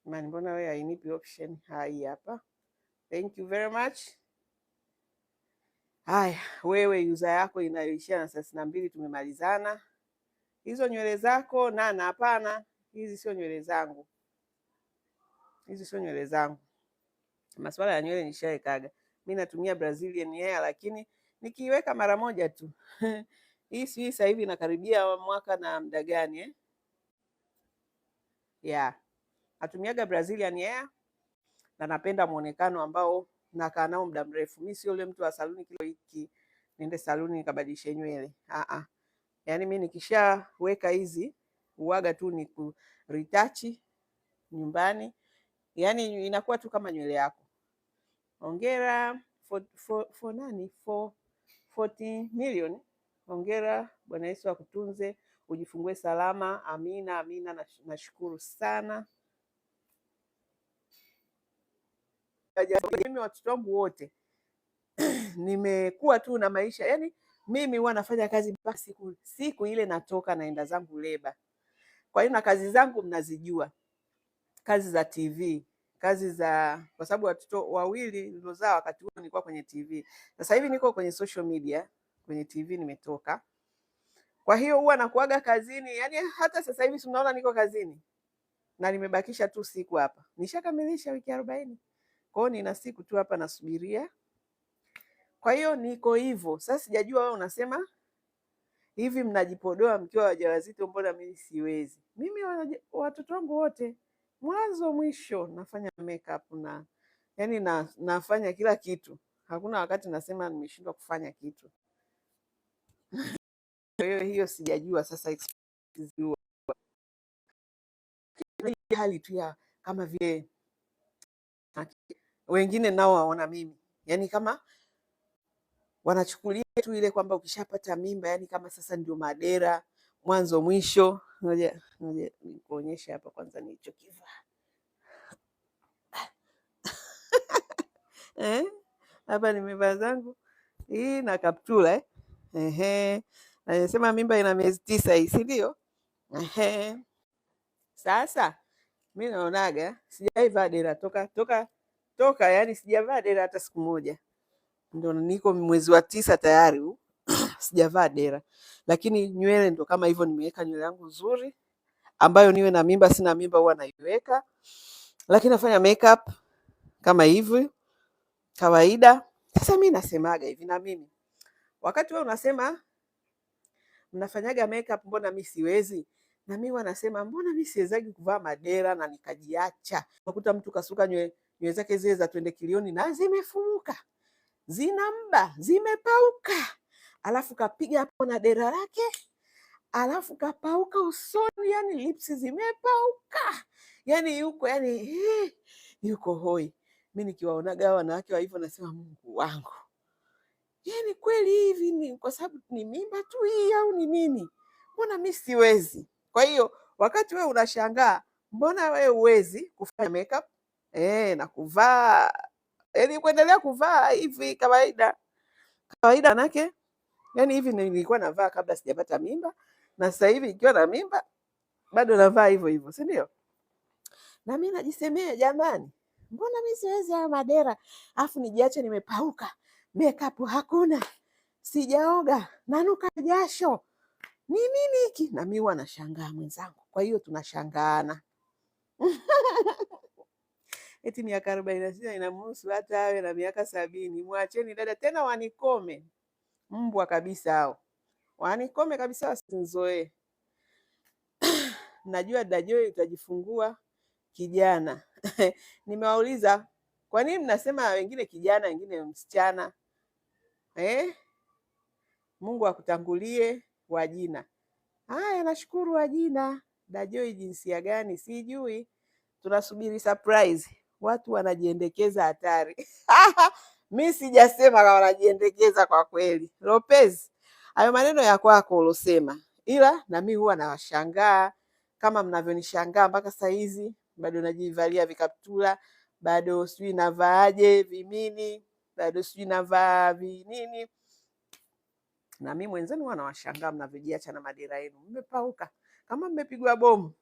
[SPEAKER 1] Mbona wewe hainipi option? Hai hapa. Thank you very much. Haya, wewe user yako inayoishia na 32 tumemalizana. Hizo nywele zako Nana? Hapana, hizi sio nywele zangu, hizi sio nywele zangu. Masuala ya nywele nishaekaga. Mimi natumia Brazilian hair, lakini nikiweka mara moja tu. Hii sasa hivi inakaribia mwaka na muda gani Yeah. Natumiaga Brazilian hair na napenda muonekano ambao nakaa nao muda mrefu. Mimi sio yule mtu wa saluni kilo hiki niende saluni nikabadilishe nywele. Yaani mimi nikishaweka hizi uwaga tu ni ku retouch nyumbani. Yaani inakuwa tu kama nywele yako. Hongera for nani? 40 million. Hongera, Bwana Yesu akutunze, ujifungue salama. Amina, amina, nashukuru sana. Mimi watoto wangu wote nimekuwa tu na maisha, yaani mimi huwa nafanya kazi mpaka siku ile natoka naenda zangu leba. Kwa hiyo na kazi zangu mnazijua, kazi za TV, kazi za, kwa sababu watoto wawili nilozaa wakati huo nilikuwa kwenye TV. Sasa hivi niko kwenye social media, kwenye TV nimetoka. Kwa hiyo huwa nakuaga kazini, yaani hata sasa hivi tunaona niko kazini na nimebakisha tu siku hapa. Nishakamilisha wiki 40. Kwa hiyo nina siku tu hapa nasubiria. Kwa hiyo niko hivyo. Sasa sijajua wewe unasema hivi mnajipodoa mkiwa wajawazito, mbona mimi siwezi? Mimi watoto wangu wote mwanzo mwisho nafanya makeup na yaani nafanya kila kitu. Hakuna wakati nasema nimeshindwa kufanya kitu. Kwa hiyo sijajua sasa hali tu ya kama vile wengine nao waona mimi, yaani kama wanachukulia tu ile kwamba ukishapata mimba yaani kama sasa ndio madera mwanzo mwisho. Ngoja nikuonyeshe hapa kwanza nilichokivaa. Hapa nimevaa zangu hii na kaptula Nasema mimba ina miezi 9 hii, si ndio? Sasa mimi naonaga sijaivaa dera toka yani sijavaa dera hata siku moja. Ndio niko mwezi wa 9 tayari huu. Sijavaa dera. Lakini nywele ndo kama hivyo, nimeweka nywele yangu nzuri ambayo niwe na mimba sina mimba huwa naiweka. Lakini nafanya makeup kama hivi kawaida. Sasa mimi nasemaga hivi, na mimi wakati wewe unasema mnafanyaga makeup mbona mimi siwezi, na mimi wanasema mbona mimi siwezagi kuvaa madera na nikajiacha. Unakuta mtu kasuka nywele zake zile za 20 kilioni na zimefumuka, zinamba, zimepauka, alafu kapiga hapo na dera lake, alafu kapauka usoni, yani lips zimepauka, yani yuko hoi. Mimi nikiwaonaga wanawake wa hivyo nasema Mungu wangu, yani kweli hivi ni kwa sababu ni mimba tu hii au ni nini? Mbona mimi siwezi? Kwa hiyo wakati wewe unashangaa mbona wewe huwezi kufanya makeup na kuvaa, yani kuendelea kuvaa hivi kawaida manake, yani hivi nilikuwa navaa kabla sijapata mimba, na sasa hivi ikiwa na mimba bado navaa hivyo hivyo, si ndio? Na mimi najisemea jamani, mbona mimi siwezi haya madera afu nijiache nimepauka, makeup hakuna, sijaoga, nanuka jasho, ni nini hiki? Na mimi huwa nashangaa mwenzangu, kwa hiyo tunashangaana. Eti miaka 46 inamhusu hata awe na miaka 70. Mwacheni dada, tena wanikome mbwa kabisa hao, wanikome kabisa, wasinizoee. Najua dada Joy utajifungua kijana. Nimewauliza kwa nini mnasema wengine kijana wengine msichana Mungu akutangulie Wajina. Haya, nashukuru Wajina. Dada Joy jinsia gani sijui, tunasubiri surprise. Watu wanajiendekeza hatari. Mi sijasema kama wanajiendekeza kwa kweli. Lopez, hayo maneno ya kwako ulosema, ila na mimi huwa nawashangaa kama mnavyonishangaa mpaka saa hizi bado najivalia vikaptula, bado sijui navaaje vimini, bado sijui navaa vinini. Na mimi mwenzenu huwa nawashangaa mnavyojiacha na madera yenu, mmepauka kama mmepigwa bomu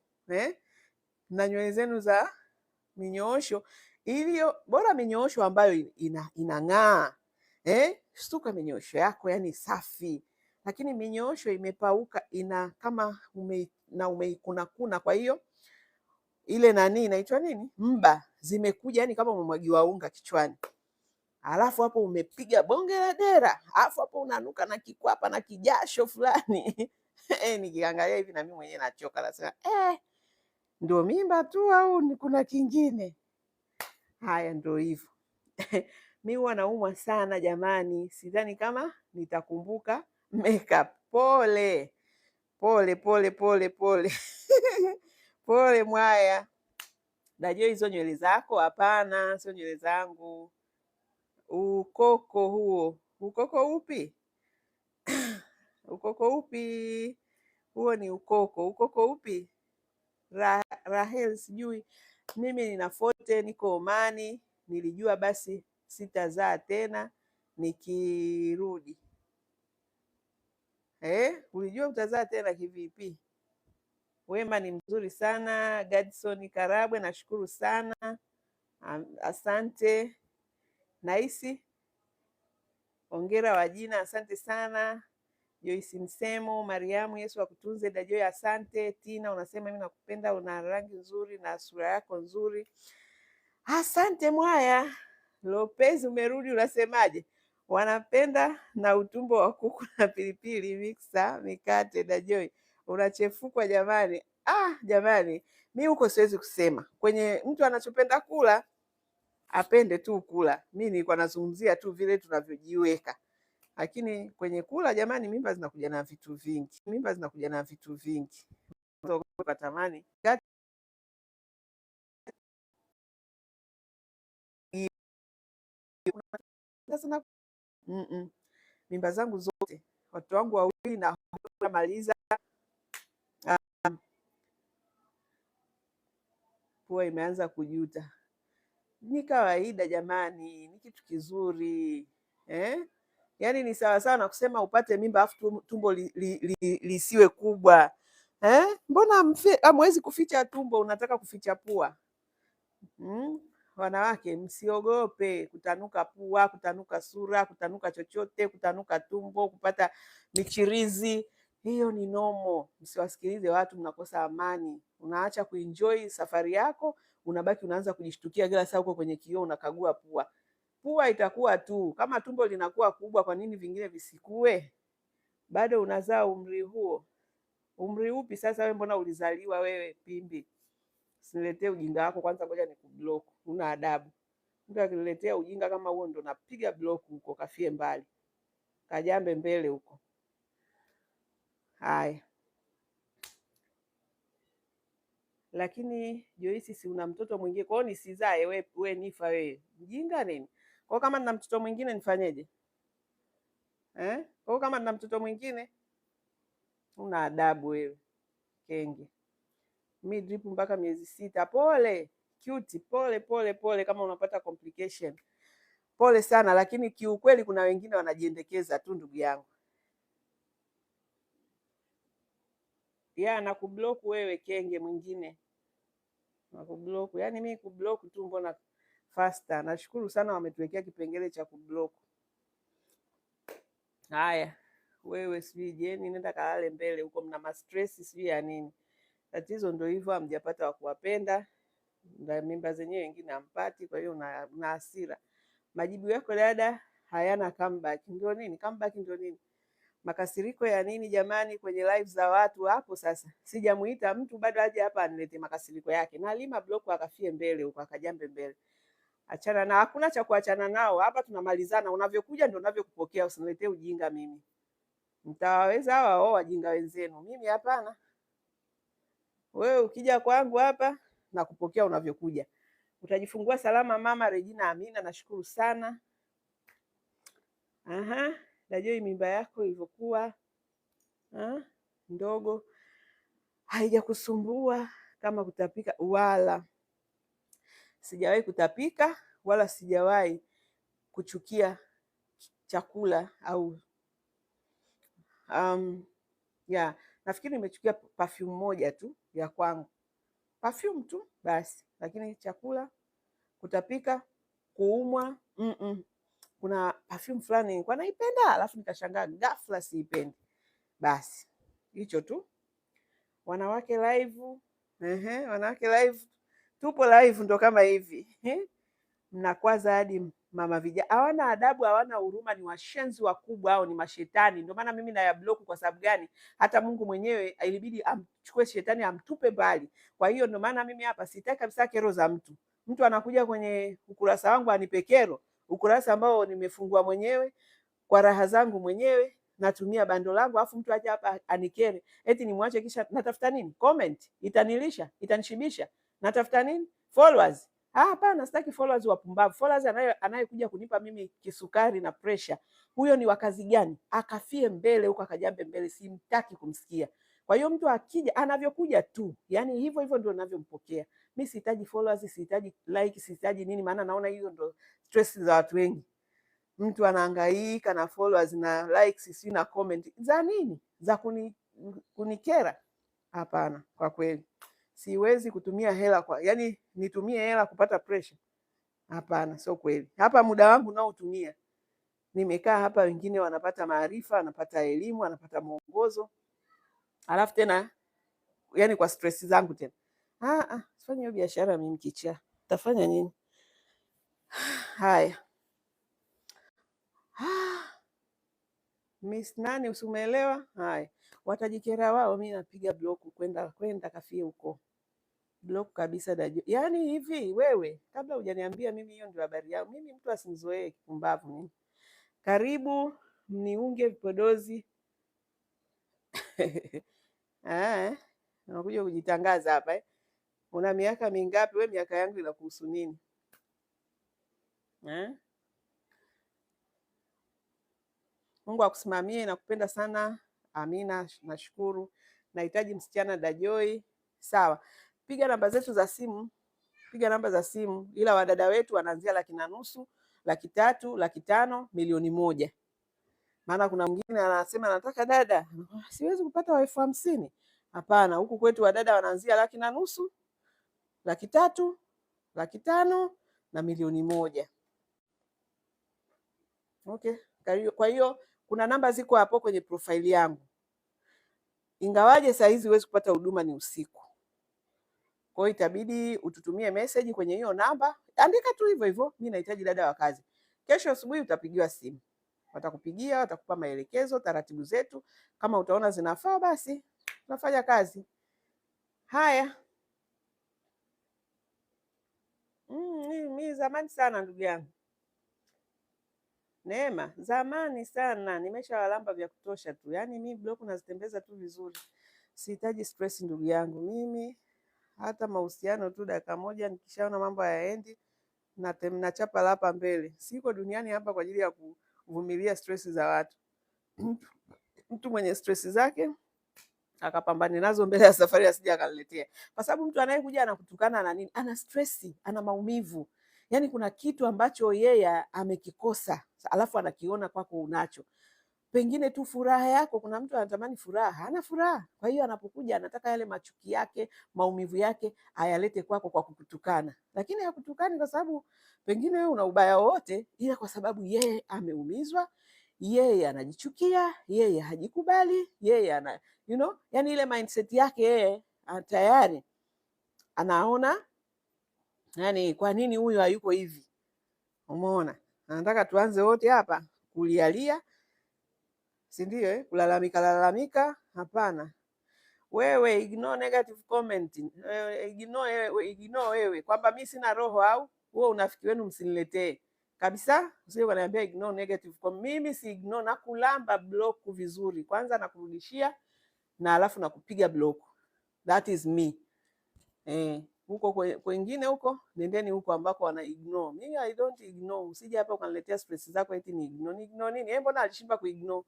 [SPEAKER 1] na nywele zenu za minyoosho iliyo bora, minyoosho ambayo inang'aa shtuka minyoosho yako yani safi, lakini minyoosho imepauka, ina kama umeikuna kuna, kwa hiyo ile nani inaitwa nini, mba zimekuja yani kama umemwagiwa unga kichwani, alafu hapo umepiga bonge la dera, alafu hapo unanuka na kikwapa na kijasho fulani. Nikiangalia hivi na mimi mwenyewe nachoka, nasema ndio mimba tu au kuna kingine? Haya, ndio hivyo. Mi huwa naumwa sana jamani, sidhani kama nitakumbuka makeup. Pole pole pole pole pole. Pole mwaya. Najua hizo nywele zako? Hapana, sio nywele zangu. Ukoko huo, ukoko upi? Ukoko upi huo? Ni ukoko. Ukoko upi? Rahel sijui. Mimi nina fote, niko Omani. Nilijua basi sitazaa tena nikirudi. Ulijua utazaa tena kivipi? Wema ni mzuri sana. Gadson Karabwe, nashukuru sana. Asante. Naisi ongera Wajina, asante sana. Joyce Msemo, Mariamu, Yesu akutunze. Dajoy, asante. Tina unasema mimi nakupenda, una rangi nzuri na sura yako nzuri. Asante mwaya. Lopez, umerudi, unasemaje? Wanapenda na utumbo wa kuku na pilipili mixa mikate. Dajoy, unachefukwa jamani. Jamani, mi huko siwezi kusema. Kwenye mtu anachopenda kula apende tu kula. Mi nilikuwa nazungumzia tu vile tunavyojiweka, lakini kwenye kula jamani, mimba zinakuja na vitu vingi. Mimba zinakuja na vitu vingi. Tamani mimba zangu zote, watoto wangu wawili na maliza, pua imeanza kujuta. Ni kawaida jamani, ni kitu kizuri yaani ni sawa sawa na kusema upate mimba afu tumbo lisiwe kubwa Mbona hamwezi kuficha tumbo, unataka kuficha pua? Wanawake msiogope kutanuka pua, kutanuka sura, kutanuka chochote, kutanuka tumbo, kupata michirizi, hiyo ni nomo. Msiwasikilize watu, mnakosa amani. Unaacha kuenjoy safari yako, unabaki unaanza kujishtukia kila saa uko kwenye kioo unakagua pua. Pua itakuwa tu kama tumbo linakuwa kubwa, kwa nini vingine visikue? Bado unazaa umri huo. Umri upi sasa wewe? Mbona ulizaliwa wewe pimbi? Usiniletee ujinga wako kwanza, ngoja nikublock. Una adabu. Mtu akiniletea ujinga kama huo ndo napiga block huko, kafie mbali. Kajambe mbele huko. Haya. Lakini Joyce, si una mtoto mwingine? Kwa hiyo nisizae wewe nifa wewe. Mjinga nini? Kwa kama nina mtoto mwingine nifanyeje? Kwa kama nina mtoto mwingine, una adabu wewe. Kenge. Mi drip mpaka miezi 6. Pole. Cute, pole pole pole kama unapata complication. Pole sana, lakini kiukweli kuna wengine wanajiendekeza tu ndugu yangu. Nakublock wewe kenge mwingine. Nakublock. Yaani mimi kublock tu mbona faster. Nashukuru sana wametuwekea kipengele cha kublock. Haya. wewe sijui Jeni, nenda kalale mbele huko, mna mastress sijui ya nini. Tatizo ndio hivyo, hamjapata wa kuwapenda, na mimba zenyewe wengine hampati, kwa hiyo una hasira. Majibu yako dada hayana comeback. Ndio nini comeback? Ndio nini? Makasiriko ya nini jamani, kwenye live za watu hapo? Sasa sijamuita mtu bado aje hapa anilete makasiriko yake, na Lima block akafie mbele huko, akajambe mbele. Achana na, hakuna cha kuachana nao hapa, tunamalizana. Unavyokuja ndio unavyokupokea, usiniletee ujinga mimi. Mtawaweza hawa wajinga wenzenu, mimi hapana. Wewe ukija kwangu hapa na kupokea unavyokuja. Utajifungua salama mama Regina Amina, nashukuru sana. Aha, najua mimba yako ilivyokuwa ndogo haijakusumbua kama kutapika, wala sijawahi kutapika, wala sijawahi kuchukia chakula au nafikiri nimechukia perfume moja tu ya kwangu, perfume tu basi, lakini chakula, kutapika, kuumwa, kuna perfume fulani nilikuwa naipenda alafu nikashangaa ghafla siipendi. Basi hicho tu. Wanawake live, wanawake live, tupo live ndo kama hivi. Mnakwaza hadi mama vijana, hawana adabu, hawana huruma, ni washenzi wakubwa, au ni mashetani. Ndio maana mimi na ya block. Kwa sababu gani? Hata Mungu mwenyewe ilibidi amchukue shetani amtupe mbali. Kwa hiyo ndio maana mimi hapa sitaki kabisa kero za mtu. Mtu anakuja kwenye ukurasa wangu anipe kero, ukurasa ambao nimefungua mwenyewe kwa raha zangu mwenyewe, natumia bando langu, afu mtu aje hapa anikere eti nimwache, kisha natafuta nini? Comment itanilisha, itanishibisha? Natafuta nini? Followers? Hapana, sitaki followers wapumbavu. Followers anayekuja kunipa mimi kisukari na pressure, huyo ni wakazi gani? Akafie mbele huko, akajambe mbele, simtaki kumsikia. Kwa hiyo mtu akija anavyokuja tu, yani hivyo hivyo ndio ninavyompokea. Mimi sihitaji followers, sihitaji like, sihitaji nini, maana naona hiyo ndio stress za watu wengi. Mtu anahangaika na followers na likes, si na comment za nini? Za kunikera? Hapana, kwa kweli siwezi kutumia hela yani nitumie hela kupata pressure. Hapana, sio kweli. Hapa muda wangu nao utumia, nimekaa hapa, wengine wanapata maarifa, wanapata elimu, wanapata mwongozo, alafu tena yani kwa stress zangu tena. Sifanye hiyo biashara mimi kichaa. Tafanya nini? Haya. Miss nani, usimeelewa? Haya. Watajikera wao, mimi napiga block, kwenda kafie huko. Block kabisa dajo. Yaani hivi wewe, kabla hujaniambia mimi, hiyo ndio habari yangu. Mimi mtu asinizoee kipumbavu mimi. Karibu mniunge vipodozi. Unakuja kujitangaza hapa Una miaka mingapi wewe? Miaka yangu inakuhusu nini? Mungu akusimamie, nakupenda sana. Amina, nashukuru. Nahitaji msichana Dajoi. Sawa. Piga namba zetu za simu. Piga namba za simu, ila wadada wetu wanaanzia 1,500,000, 300,000, 500,000, milioni 1. Maana kuna mwingine anasema nataka dada, siwezi kupata wa 50,000. Hapana, huku kwetu wadada wanaanzia 1,500,000, 300,000, 500,000 na milioni 1. Okay. Kwa hiyo kuna namba ziko hapo kwenye profile yangu. Ingawaje saa hizi huwezi kupata huduma, ni usiku. Kwa hiyo itabidi ututumie message kwenye hiyo namba. Andika tu hivyo hivyo, mimi nahitaji dada wa kazi. Kesho asubuhi utapigiwa simu. Watakupigia, watakupa maelekezo, taratibu zetu. Kama utaona zinafaa basi tunafanya kazi. Haya. Mimi zamani sana ndugu yangu. Neema, zamani sana. Nimeshawalamba vya kutosha tu. Yaani mimi block nazitembeza tu vizuri. Sihitaji stress ndugu yangu. Mimi hata mahusiano tu dakika moja nikishaona mambo hayaendi nachapa lapa mbele. Siko duniani hapa kwa ajili ya kuvumilia stress za watu. Mtu mwenye stress zake akapambane nazo mbele ya safari, asije akaniletea. Kwa sababu mtu anayekuja anakutukana na nini? Ana stress, ana maumivu. Yaani kuna kitu ambacho yeye amekikosa, alafu anakiona kwako unacho. Pengine tu furaha yako, kuna mtu anatamani furaha, hana furaha. Kwa hiyo anapokuja anataka yale machuki yake, maumivu yake ayalete kwako kwa kukutukana. Lakini hakutukani kwa sababu pengine wewe una ubaya wote, ila kwa sababu yeye ameumizwa, yeye anajichukia, yeye hajikubali, yeye ana yani ile mindset yake yeye tayari anaona yani, kwa nini huyu hayuko hivi? Umeona, anataka tuanze wote hapa kulialia, si ndio? Kulalamika lalamika, hapana. Wewe ignore negative comment, ignore wewe kwamba mimi sina roho, au huo unafiki wenu msiniletee kabisa. Usije kuniambia ignore negative comment. Mimi si ignore, na kulamba block vizuri kwanza, na kurudishia, na alafu na kupiga block. That is me. Huko kwengine huko nendeni huko ambako wana ignore. Mimi I don't ignore. Usije hapa ukaniletea stress zako eti ni ignore. Ni ignore nini? Mbona alishindwa kuignore?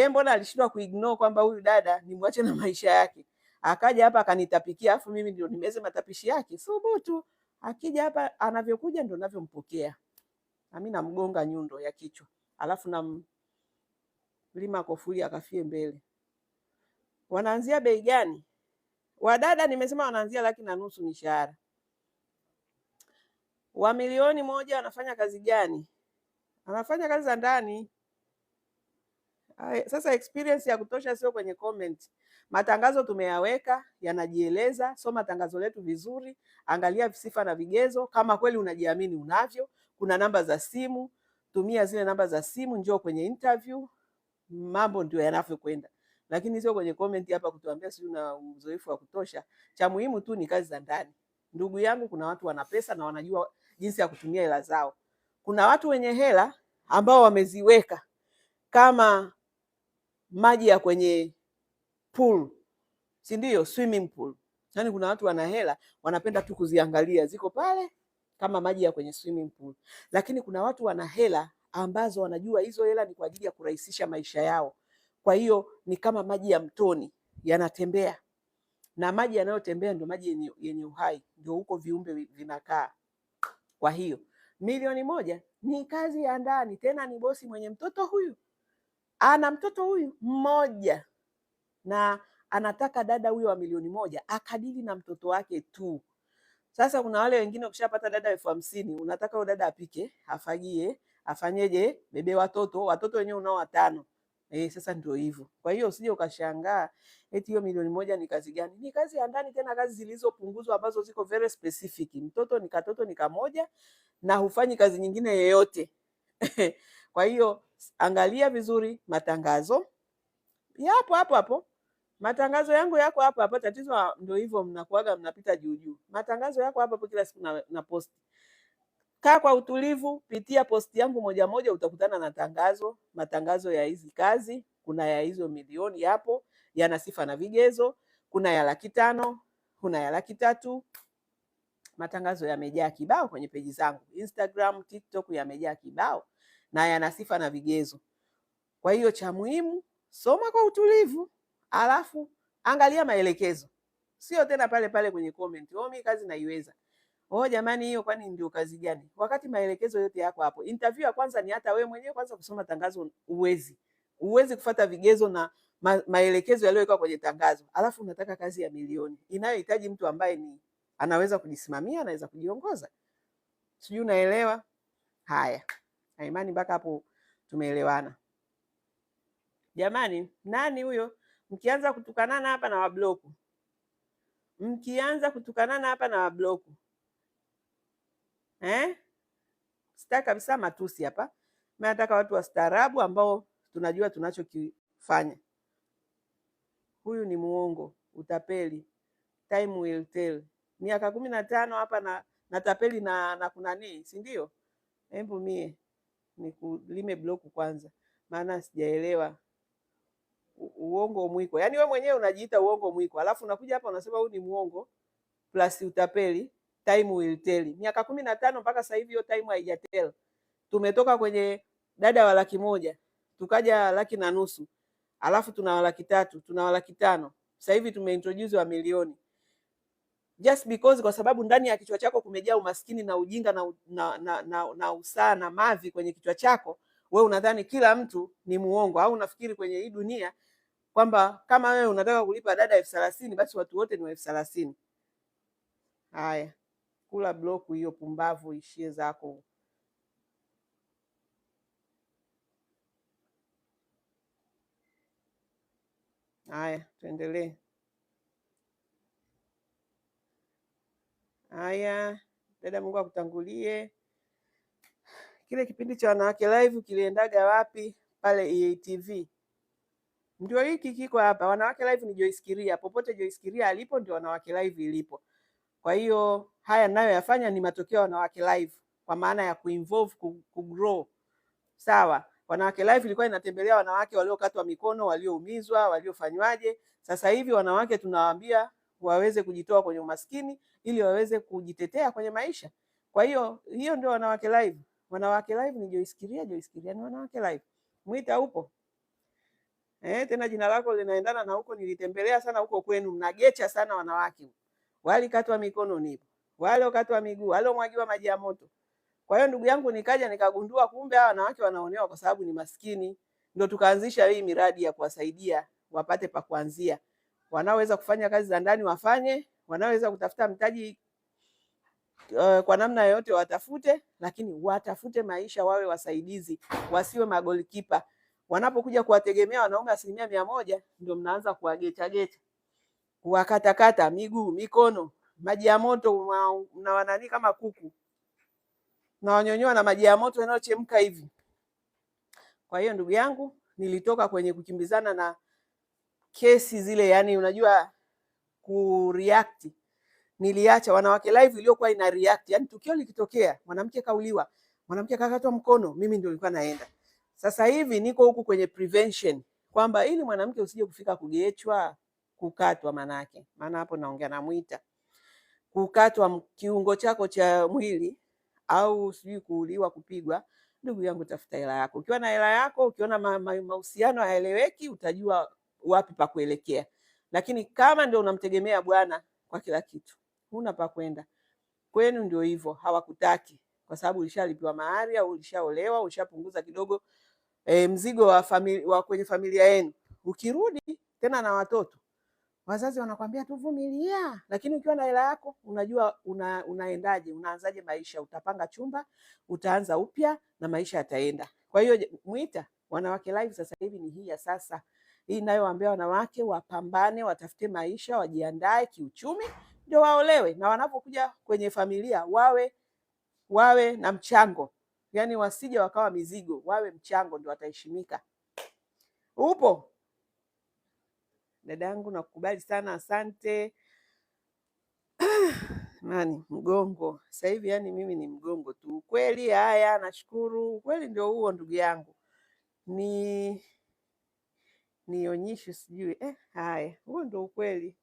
[SPEAKER 1] Mbona alishindwa kuignore kwamba huyu dada nimwache na maisha yake? Akaja hapa akanitapikia, afu mimi ndio nimeze matapishi yake. Subutu. Akija hapa anavyokuja ndio ninavyompokea. Na mimi namgonga nyundo ya kichwa. Alafu na mlima kofuli akafie mbele. Wanaanzia bei gani? Wadada nimesema wanaanzia 1,500,000 mishahara. Wa 1,100,000 wanafanya kazi gani? Anafanya kazi za ndani. Sasa experience ya kutosha sio kwenye comment. Matangazo tumeyaweka, yanajieleza. Soma tangazo letu vizuri, angalia sifa na vigezo, kama kweli unajiamini unavyo. Kuna namba za simu, tumia zile namba za simu, njoo kwenye interview. Mambo ndio yanavyokwenda. Lakini sio kwenye comment hapa kutuambia sisi una uzoefu wa kutosha. Cha muhimu tu ni kazi za ndani. Ndugu yangu, kuna watu wana pesa na wanajua jinsi ya kutumia hela zao. Kuna watu wenye hela ambao wameziweka kama maji ya kwenye pool, si ndio? Swimming pool. Yaani kuna watu wana hela wanapenda tu kuziangalia, ziko pale kama maji ya kwenye swimming pool. Lakini kuna watu wana hela ambazo wanajua hizo hela ni kwa ajili ya kurahisisha maisha yao. Kwa hiyo ni kama maji ya mtoni, yanatembea. Na maji yanayotembea ndio maji yenye uhai, ndio huko viumbe vinakaa. Kwa hiyo 1,000,000 ni kazi ya ndani, tena ni bosi mwenye mtoto huyu. Ana mtoto huyu mmoja na anataka dada huyo wa 1,000,000 akadili na mtoto wake tu. Sasa kuna wale wengine ukishapata dada 50,000 unataka huyo dada apike, afagie, afanyeje, bebe watoto wenyewe unao 5. Sasa ndio hivyo. Kwa hiyo usije ukashangaa eti hiyo 1,000,000 ni kazi gani? Ni kazi ya ndani, tena kazi zilizopunguzwa ambazo ziko very specific. Mtoto ni kamoja na hufanyi kazi nyingine yoyote. Kwa hiyo angalia vizuri matangazo. Yapo hapo. Matangazo yangu yako hapo. Tatizo ndio hivyo, mnakuaga mnapita juu. Matangazo yako hapo kila siku na post. Kaa kwa utulivu, pitia posti yangu moja moja, utakutana na matangazo ya hizi kazi. Kuna ya hizo 1,000,000 hapo, yana sifa na vigezo. Kuna ya 500,000, kuna ya 300,000. Matangazo yamejaa kibao kwenye peji zangu. Instagram, TikTok yamejaa kibao na yana sifa na vigezo. Kwa hiyo cha muhimu, soma kwa utulivu, alafu angalia maelekezo. Sio tena pale kwenye comment, mimi kazi naiweza. Jamani, hiyo kwani ndio kazi gani? Wakati maelekezo yote yako hapo. Interview ya kwanza ni hata wewe mwenyewe kwanza kusoma tangazo uwezi kufuata vigezo na maelekezo yaliyowekwa kwenye tangazo. Alafu unataka kazi ya 1,000,000 inayohitaji mtu ambaye anaweza kujisimamia, anaweza kujiongoza. Sijui unaelewa? Haya. Na imani mpaka hapo tumeelewana. Jamani, nani huyo? Mkianza kutukanana hapa na wabloku. Sitaki kabisa matusi hapa. Mimi nataka watu wastaarabu ambao tunajua tunachokifanya. Huyu ni muongo, utapeli. Time will tell. Miaka 15 hapa na tapeli na kunani, si ndio? Hebu mie nikulime bloku kwanza, maana sijaelewa. Uongo mwiko. Yaani wewe mwenyewe unajiita uongo mwiko, alafu unakuja hapa unasema huyu ni muongo plus utapeli. Time will tell. Miaka 15 mpaka sasa hivi hiyo time haijatell. Tumetoka kwenye dada wa 100,000, tukaja 1,500,000. Alafu tuna wa 300,000, tuna wa 500,000. Sasa hivi tumeintroduce wa 1,000,000. Just because kwa sababu ndani ya kichwa chako kumejaa umaskini na ujinga na usaa na mavi kwenye kichwa chako, wewe unadhani kila mtu ni muongo, au unafikiri kwenye hii dunia kwamba kama wewe unataka kulipa dada 30,000 basi watu wote ni wa 30,000. Haya, kula bloku hiyo pumbavu, ishie zako. Haya, tuendelee. Haya, dada, Mungu akutangulie. Kile kipindi cha Wanawake Live kiliendaga wapi? Pale EATV. Ndio hiki kiko hapa. Wanawake Live ni Joyce Kiria. Popote Joyce Kiria alipo ndio Wanawake Live ilipo. Kwa hiyo haya ninayoyafanya ni matokeo ya Wanawake Live, kwa maana ya kuinvolve, kugrow. Sawa. Wanawake Live ilikuwa inatembelea wanawake waliokatwa mikono, walioumizwa, waliofanywaje. Sasa hivi wanawake tunawaambia waweze kujitoa kwenye umaskini ili waweze kujitetea kwenye maisha. Kwa hiyo ndio Wanawake Live. Wanawake Live ni Joyce Kiria, Joyce Kiria ni Wanawake Live. Mwita upo? Tena jina lako linaendana na huko nilitembelea sana huko kwenu, mnagecha sana wanawake. Walikatwa mikono nipo. Wale wakatwa miguu, wale mwagiwa maji ya moto. Kwa hiyo ndugu yangu, nikaja nikagundua kumbe hawa wanawake wanaonewa kwa sababu ni maskini. Ndio tukaanzisha hii miradi ya kuwasaidia wapate pa kuanzia. Wanaoweza kufanya kazi za ndani wafanye, wanaoweza kutafuta mtaji kwa namna yoyote watafute, lakini watafute maisha, wawe wasaidizi, wasiwe magolikipa. Wanapokuja kuwategemea wanaume 100%, ndio mnaanza kuwagecha gecha, kuwakatakata miguu, mikono, maji ya moto, na wanani kama kuku na wanyonyoa na maji ya moto yanayochemka hivi. Kwa hiyo ndugu yangu, nilitoka kwenye kukimbizana na kesi zile, yani unajua kureact. Niliacha Wanawake Live iliyokuwa ina react, yani tukio likitokea, mwanamke kauliwa, mwanamke kakatwa mkono, mimi ndio nilikuwa naenda. Sasa hivi niko huku kwenye prevention, kwamba ili mwanamke usije kufika kugechwa, kukatwa, maana hapo naongea na Mwita, kukatwa kiungo chako cha mwili au sijui kuuliwa, kupigwa. Ndugu yangu, tafuta hela yako. Ukiwa na hela yako, ukiona mahusiano hayaeleweki, utajua wapi pa kuelekea. Lakini kama ndio unamtegemea bwana kwa kila kitu, huna pa kwenda. Kwenu ndio hivyo, hawakutaki kwa sababu ulishalipiwa mahari au ulishaolewa, ushapunguza kidogo mzigo wa kwenye familia yenu. Ukirudi tena na watoto, wazazi wanakwambia tuvumilia, lakini ukiwa na hela yako unajua unaendaje, unaanzaje maisha, utapanga chumba, utaanza upya na maisha yataenda. Kwa hiyo Mwita, Wanawake Live sasa hivi ni hii ya sasa. Hii inayowaambia wanawake wapambane, watafute maisha, wajiandae kiuchumi ndio waolewe, na wanapokuja kwenye familia wawe na mchango. Yaani wasije wakawa mizigo, wawe mchango, ndio wataheshimika. Upo? Dadangu, nakukubali sana, asante. Mgongo sasa hivi, yani mimi ni mgongo tu kweli. Haya, nashukuru kweli, ndio huo ndugu yangu, nionyeshe sijui haya, huo ndio ukweli,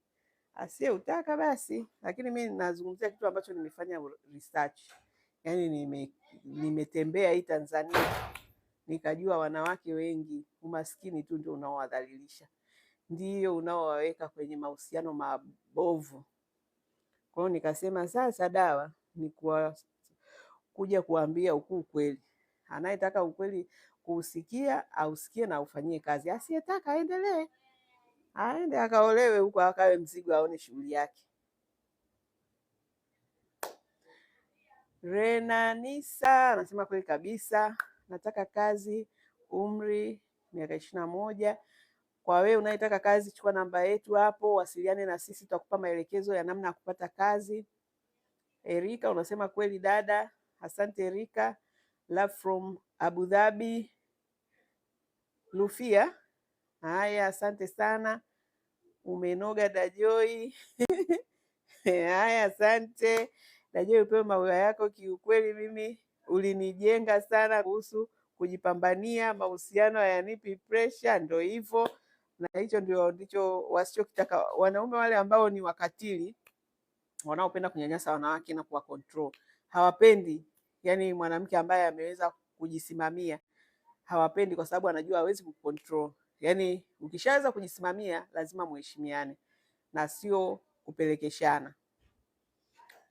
[SPEAKER 1] asiye utaka basi. Lakini mimi ninazungumzia kitu ambacho nimefanya research, yani nimetembea hii Tanzania, nikajua wanawake wengi umaskini tu ndio unaowadhalilisha, ndio unaowaweka kwenye mahusiano mabovu. Kwa hiyo nikasema sasa dawa ni kuja kuambia ukweli. Anayetaka ukweli kuusikia ausikie na ufanyie kazi, asiyetaka aendelee, aende akaolewe huko, akawe mzigo, aone shughuli yake. Renanisa anasema kweli kabisa, nataka kazi, umri miaka 21. Kwa wewe unayetaka kazi, chukua namba yetu hapo, wasiliane na sisi, tutakupa maelekezo ya namna ya kupata kazi. Erika unasema kweli dada, asante Erika. Love from Abu Dhabi, Lufia. Haya, asante sana, umenoga Dajoi. Haya, asante Dajoi, upewe maua yako. Kiukweli mimi ulinijenga sana kuhusu kujipambania, mahusiano hayanipi pressure, ndio hivyo. Na hicho ndicho wasichokitaka wanaume wale ambao ni wakatili, wanaopenda kunyanyasa wanawake na kuwa control. Hawapendi yani mwanamke ambaye ameweza kujisimamia, hawapendi kwa sababu anajua hawezi kucontrol. Yani ukishaweza kujisimamia lazima muheshimiane na sio kupelekeshana.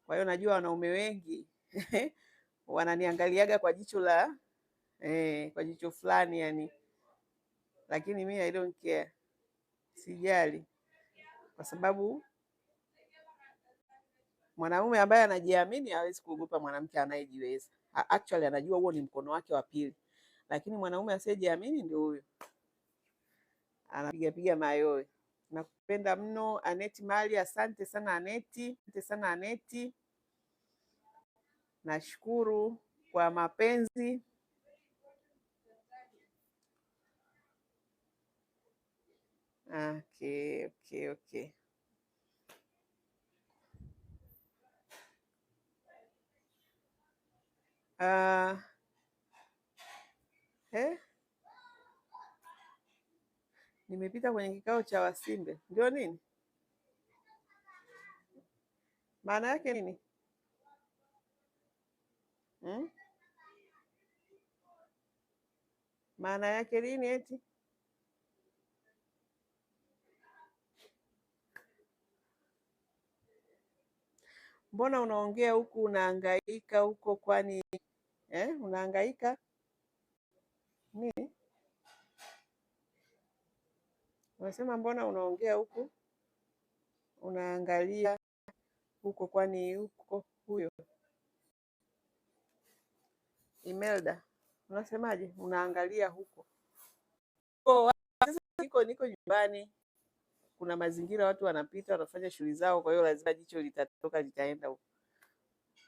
[SPEAKER 1] Kwa hiyo najua wanaume wengi wananiangaliaga kwa jicho la kwa jicho fulani yani, lakini mimi I don't care, sijali, kwa sababu mwanaume ambaye anajiamini hawezi kuogopa mwanamke anayejiweza. Actually anajua huo ni mkono wake wa pili, lakini mwanaume asiyejiamini ndio huyo anapiga mayowe. penda mno. Aneti Mali, asante sana Aneti, asante sana Aneti, nashukuru kwa mapenzi. Okay. Nimepita kwenye kikao cha Wasimbe, ndio nini maana yake nini? Maana yake nini? Eti mbona unaongea huku unahangaika huko, kwani unahangaika nini? Unasema mbona unaongea huku unaangalia huko, kwani huko huyo Imelda, unasemaje? Unaangalia huko? Sasa niko nyumbani, kuna mazingira, watu wanapita wanafanya shughuli zao, kwa hiyo lazima jicho litatoka litaenda huko.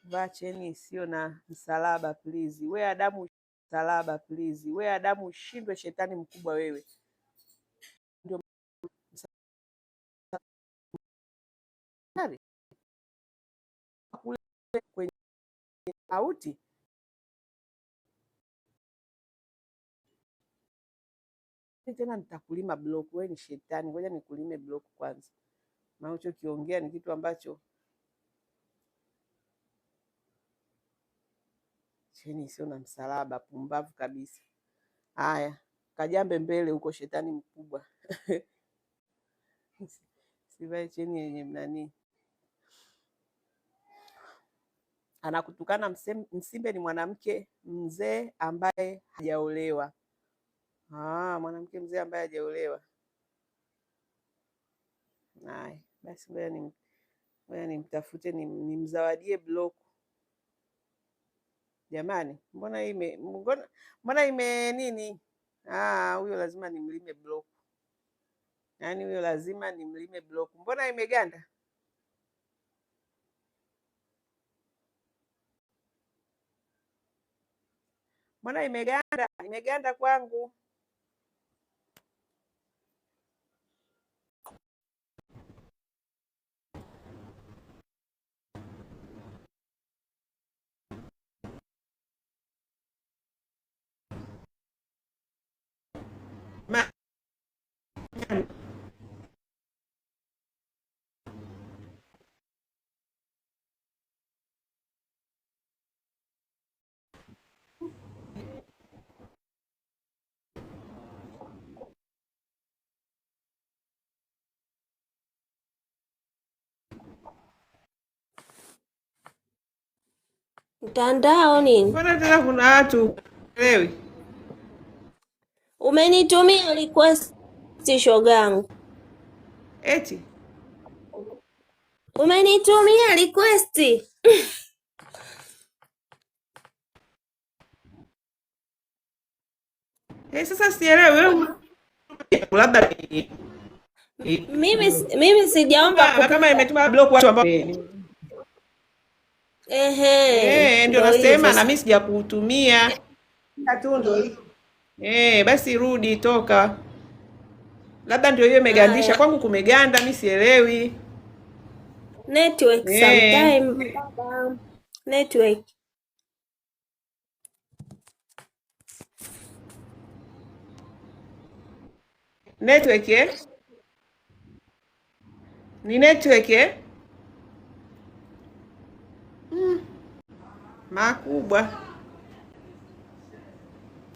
[SPEAKER 1] Vaa cheni isiyo na msalaba please. We Adamu, msalaba please. We Adamu, ushindwe shetani mkubwa wewe. Ndio kwenye auti tena nitakulima block. Wewe ni shetani, ngoja nikulime block kwanza, maana unachokiongea ni kitu ambacho cheni sio na msalaba. Pumbavu kabisa. Haya, kajambe mbele huko, shetani mkubwa. Sivae cheni yenye nani. Anakutukana Msimbe ni mwanamke mzee ambaye hajaolewa. Mwanamke mzee ambaye hajaolewa. Haya, basi ngoja nimtafute nimzawadie block. Jamani, mbona ime nini? Huyo lazima nimlime block. Yaani huyo lazima nimlime block. Mbona imeganda? Mbona imeganda? Imeganda kwangu.
[SPEAKER 2] Mtandao nini?
[SPEAKER 1] Mbona tena kuna watu elewi?
[SPEAKER 2] Umenitumia request shogangu.
[SPEAKER 1] Eti
[SPEAKER 2] umenitumia request.
[SPEAKER 1] Sasa sielewi wewe, labda
[SPEAKER 2] mimi sijaomba
[SPEAKER 1] kama imetuma block watu ambao ndio nasema, na mimi sijakutumia tundo. Basi rudi, toka, labda ndio hiyo imegandisha. Kwangu kumeganda, mimi sielewi.
[SPEAKER 2] Network sometime. Network.
[SPEAKER 1] Network ni network makubwa.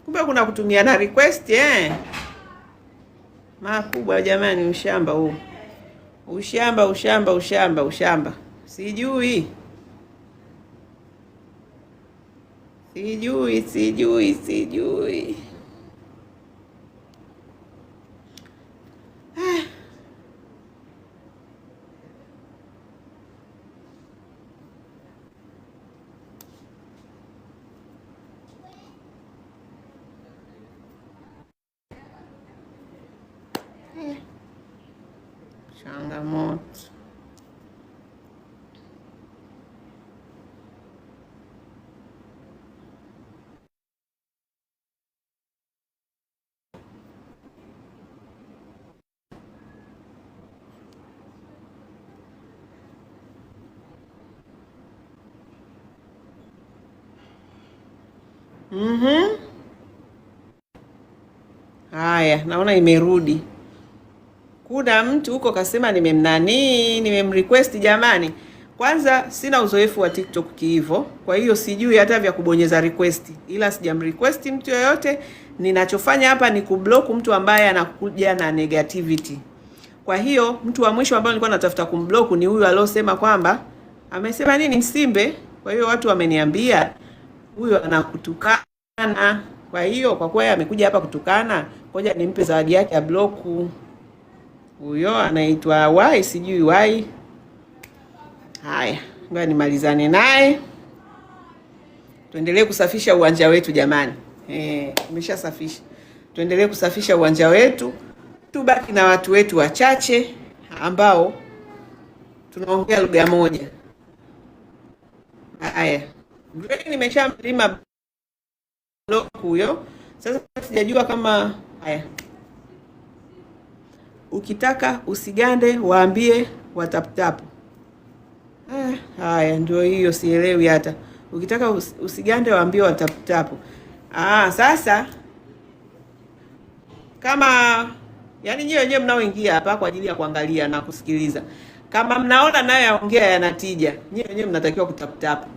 [SPEAKER 1] Kumbe kuna kutumia na request makubwa jamani. Ushamba huu, ushamba. Sijui. changamoto. Haya, naona imerudi. Kuna mtu huko kasema nimemrequest. Jamani, kwanza sina uzoefu wa TikTok kiivo, kwa hiyo sijui hata vya kubonyeza request, ila sijamrequest mtu yoyote. Ninachofanya hapa ni kublock mtu ambaye anakuja na negativity. Kwa hiyo mtu wa mwisho ambaye nilikuwa natafuta kumblock ni huyu aliosema kwamba amesema nini, Msimbe. Kwa hiyo watu wameniambia huyo anakutukana. Kwa hiyo kwa kuwa amekuja hapa kutukana, ngoja nimpe zawadi yake ya block. Huyo anaitwa Y, sijui Y. Haya, ngoja nimalizane naye. Tuendelee kusafisha uwanja wetu jamani. Tumeshasafisha. Tuendelee kusafisha uwanja wetu. Tubaki na watu wetu wachache ambao tunaongea lugha moja. Haya. Grey nimeshamlima block huyo. Sasa sijajua kama haya. Ukitaka usigande waambie wataptapu. Haya ndio hiyo, sielewi hata. Ukitaka usigande waambie wataptapu. Sasa kama yani nyewe wenyewe mnaoingia hapa kwa ajili ya kuangalia na kusikiliza, kama mnaona naye yaongea yanatija, nyewe wenyewe mnatakiwa kutaptapu.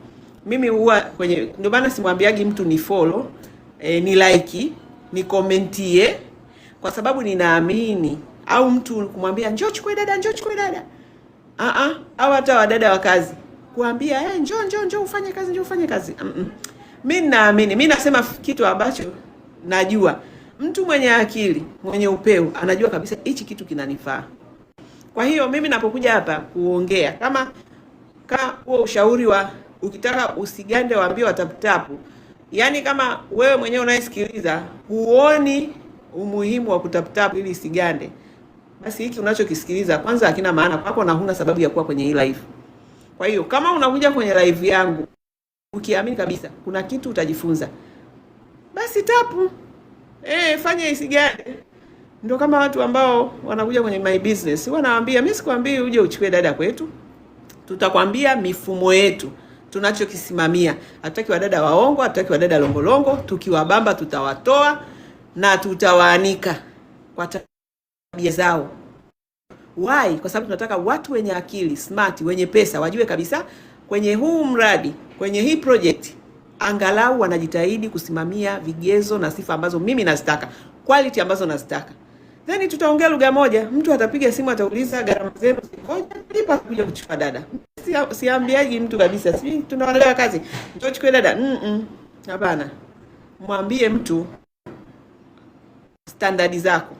[SPEAKER 1] Mimi huwa kwenye, ndio maana simwambiagi mtu ni follow, ni like, ni commentie, kwa sababu ninaamini, au mtu kumwambia njoo chukue dada, njoo chukue dada. Au hata wadada wa kazi kuambia njoo ufanye kazi, njoo ufanye kazi. Mimi naamini, mimi nasema kitu ambacho najua. Mtu mwenye akili, mwenye upeo, anajua kabisa hichi kitu kinanifaa. Kwa hiyo mimi napokuja hapa kuongea, kama huo ushauri wa ukitaka usigande waambie wataptapu, yani kama wewe mwenyewe unayesikiliza huoni umuhimu wa kutaptapu ili isigande, basi hiki unachokisikiliza kwanza hakina maana kwako na huna sababu ya kuwa kwenye hii live. Kwa hiyo kama unakuja kwenye live yangu ukiamini kabisa kuna kitu utajifunza, basi tapu, fanya isigande. Ndio kama watu ambao wanakuja kwenye my business, wanawaambia mimi sikwambii uje uchukue dada kwetu, tutakwambia mifumo yetu tunachokisimamia. Hatutaki wadada waongo, hatutaki wadada longolongo. Tukiwabamba tutawatoa na tutawaanika kwa tabia zao. Why? Kwa sababu tunataka watu wenye akili, smart, wenye pesa, wajue kabisa kwenye huu mradi, kwenye hii project, angalau wanajitahidi kusimamia vigezo na sifa ambazo mimi nazitaka, quality ambazo nazitaka. Then tutaongea lugha moja. Mtu atapiga simu atauliza gharama zenu zikoje, lipa kuja kuchukua dada. Siambiaji mtu kabisa, si tunawadada kazi, njoo chukue dada. Hapana. Mwambie mtu standardi zako.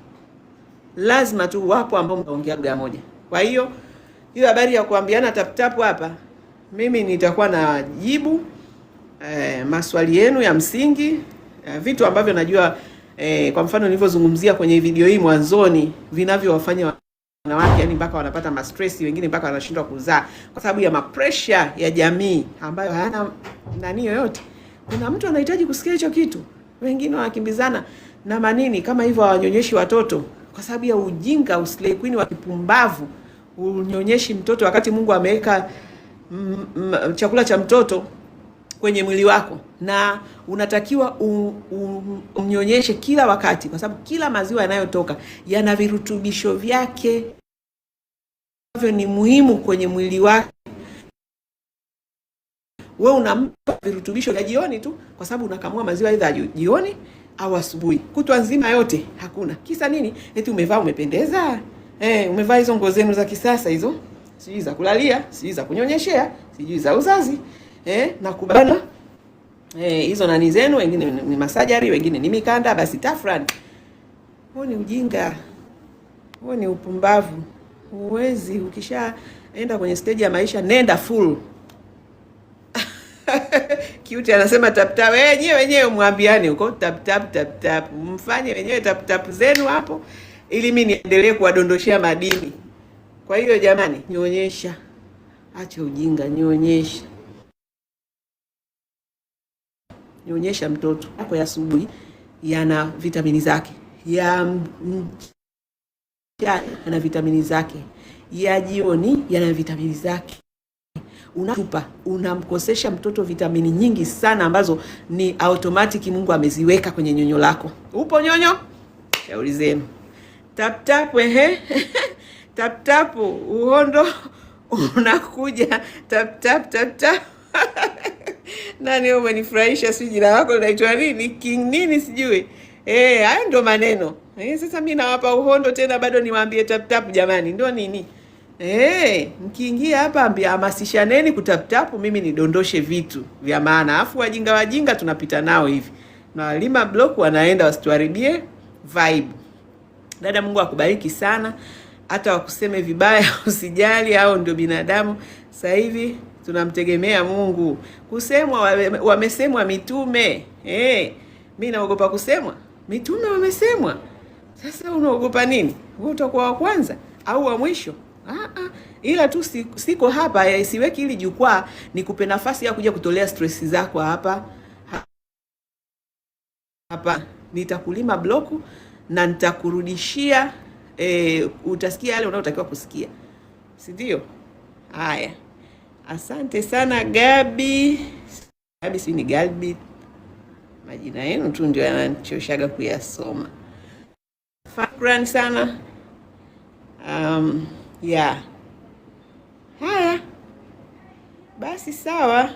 [SPEAKER 1] Lazima tu wapo ambao mnaongea lugha moja. Kwa hiyo habari ya kuambiana tap hapa, mimi nitakuwa na jibu maswali yenu ya msingi, vitu ambavyo najua kwa mfano nilivyozungumzia kwenye video hii mwanzoni, vinavyowafanya wanawake yani mpaka wanapata stress, wengine mpaka wanashindwa kuzaa kwa sababu ya pressure ya jamii ambayo hayana nani yoyote. Kuna mtu anahitaji kusikia hicho kitu. Wengine wanakimbizana na manini kama hivyo, hawanyonyeshi watoto kwa sababu ya ujinga, uslay queen wa kipumbavu. Unyonyeshi mtoto wakati Mungu ameweka chakula cha mtoto kwenye mwili wako, na unatakiwa umnyonyeshe kila wakati, kwa sababu kila maziwa yanayotoka yana virutubisho vyake ambavyo ni muhimu kwenye mwili wake. Wewe unampa virutubisho vya jioni tu, kwa sababu unakamua maziwa aidha jioni au asubuhi. Kutwa nzima yote hakuna. Kisa nini? Eti umevaa umependeza. Umevaa hizo nguo zenu za kisasa hizo. Sijui za kulalia, sijui za kunyonyeshea, sijui za uzazi. Na kubana. Hizo nani zenu, wengine ni masajari, wengine ni mikanda, basi tafrani. Huo ni ujinga. Huo ni upumbavu. Huwezi, ukishaenda kwenye stage ya maisha, nenda full. Cute anasema tap tap. Wenyewe mwambiane huko tap tap. Mfanye wenyewe tap tap zenu hapo ili mimi niendelee kuwadondoshia madini. Kwa hiyo jamani, nyonyesha, acha ujinga, nyonyesha mtoto yako. Ya asubuhi yana vitamini zake, ya yana vitamini zake, ya jioni yana vitamini zake. Unamkosesha mtoto vitamini nyingi sana ambazo ni automatic Mungu ameziweka kwenye nyonyo lako. Upo nyonyo? Shauri zenu. Tap tap, tap tap, uhondo unakuja. Tap tap tap tap. Nani umenifurahisha, sijui jina lako linaitwa nini? King nini sijui. Hayo ndo maneno. Sasa mimi nawapa uhondo tena bado niwaambie tap tap jamani, ndio nini? Mkiingia hapa hamasishaneni kutap-tap, mimi nidondoshe vitu vya maana. Afu wajinga tunapita nao hivi. Na walima block wanaenda wasituharibie vibe. Dada, Mungu akubariki sana. Hata wakuseme vibaya usijali, hao ndio binadamu. Sasa hivi tunamtegemea Mungu. Kusemwa wamesemwa mitume. Mimi naogopa kusemwa. Mitume wamesemwa. Sasa unaogopa nini? Wewe utakuwa wa kwanza au wa mwisho? Ila tu siko hapa, siweki ili jukwaa nikupe nafasi ya kuja kutolea stress zako hapa. Nitakulima bloku na nitakurudishia, utasikia yale unayotakiwa kusikia, si ndio? Haya, asante sana Gabi. Si ni Galbi, majina yenu tu ndio yanachoshaga kuyasoma. Shukrani sana. Haya basi, sawa.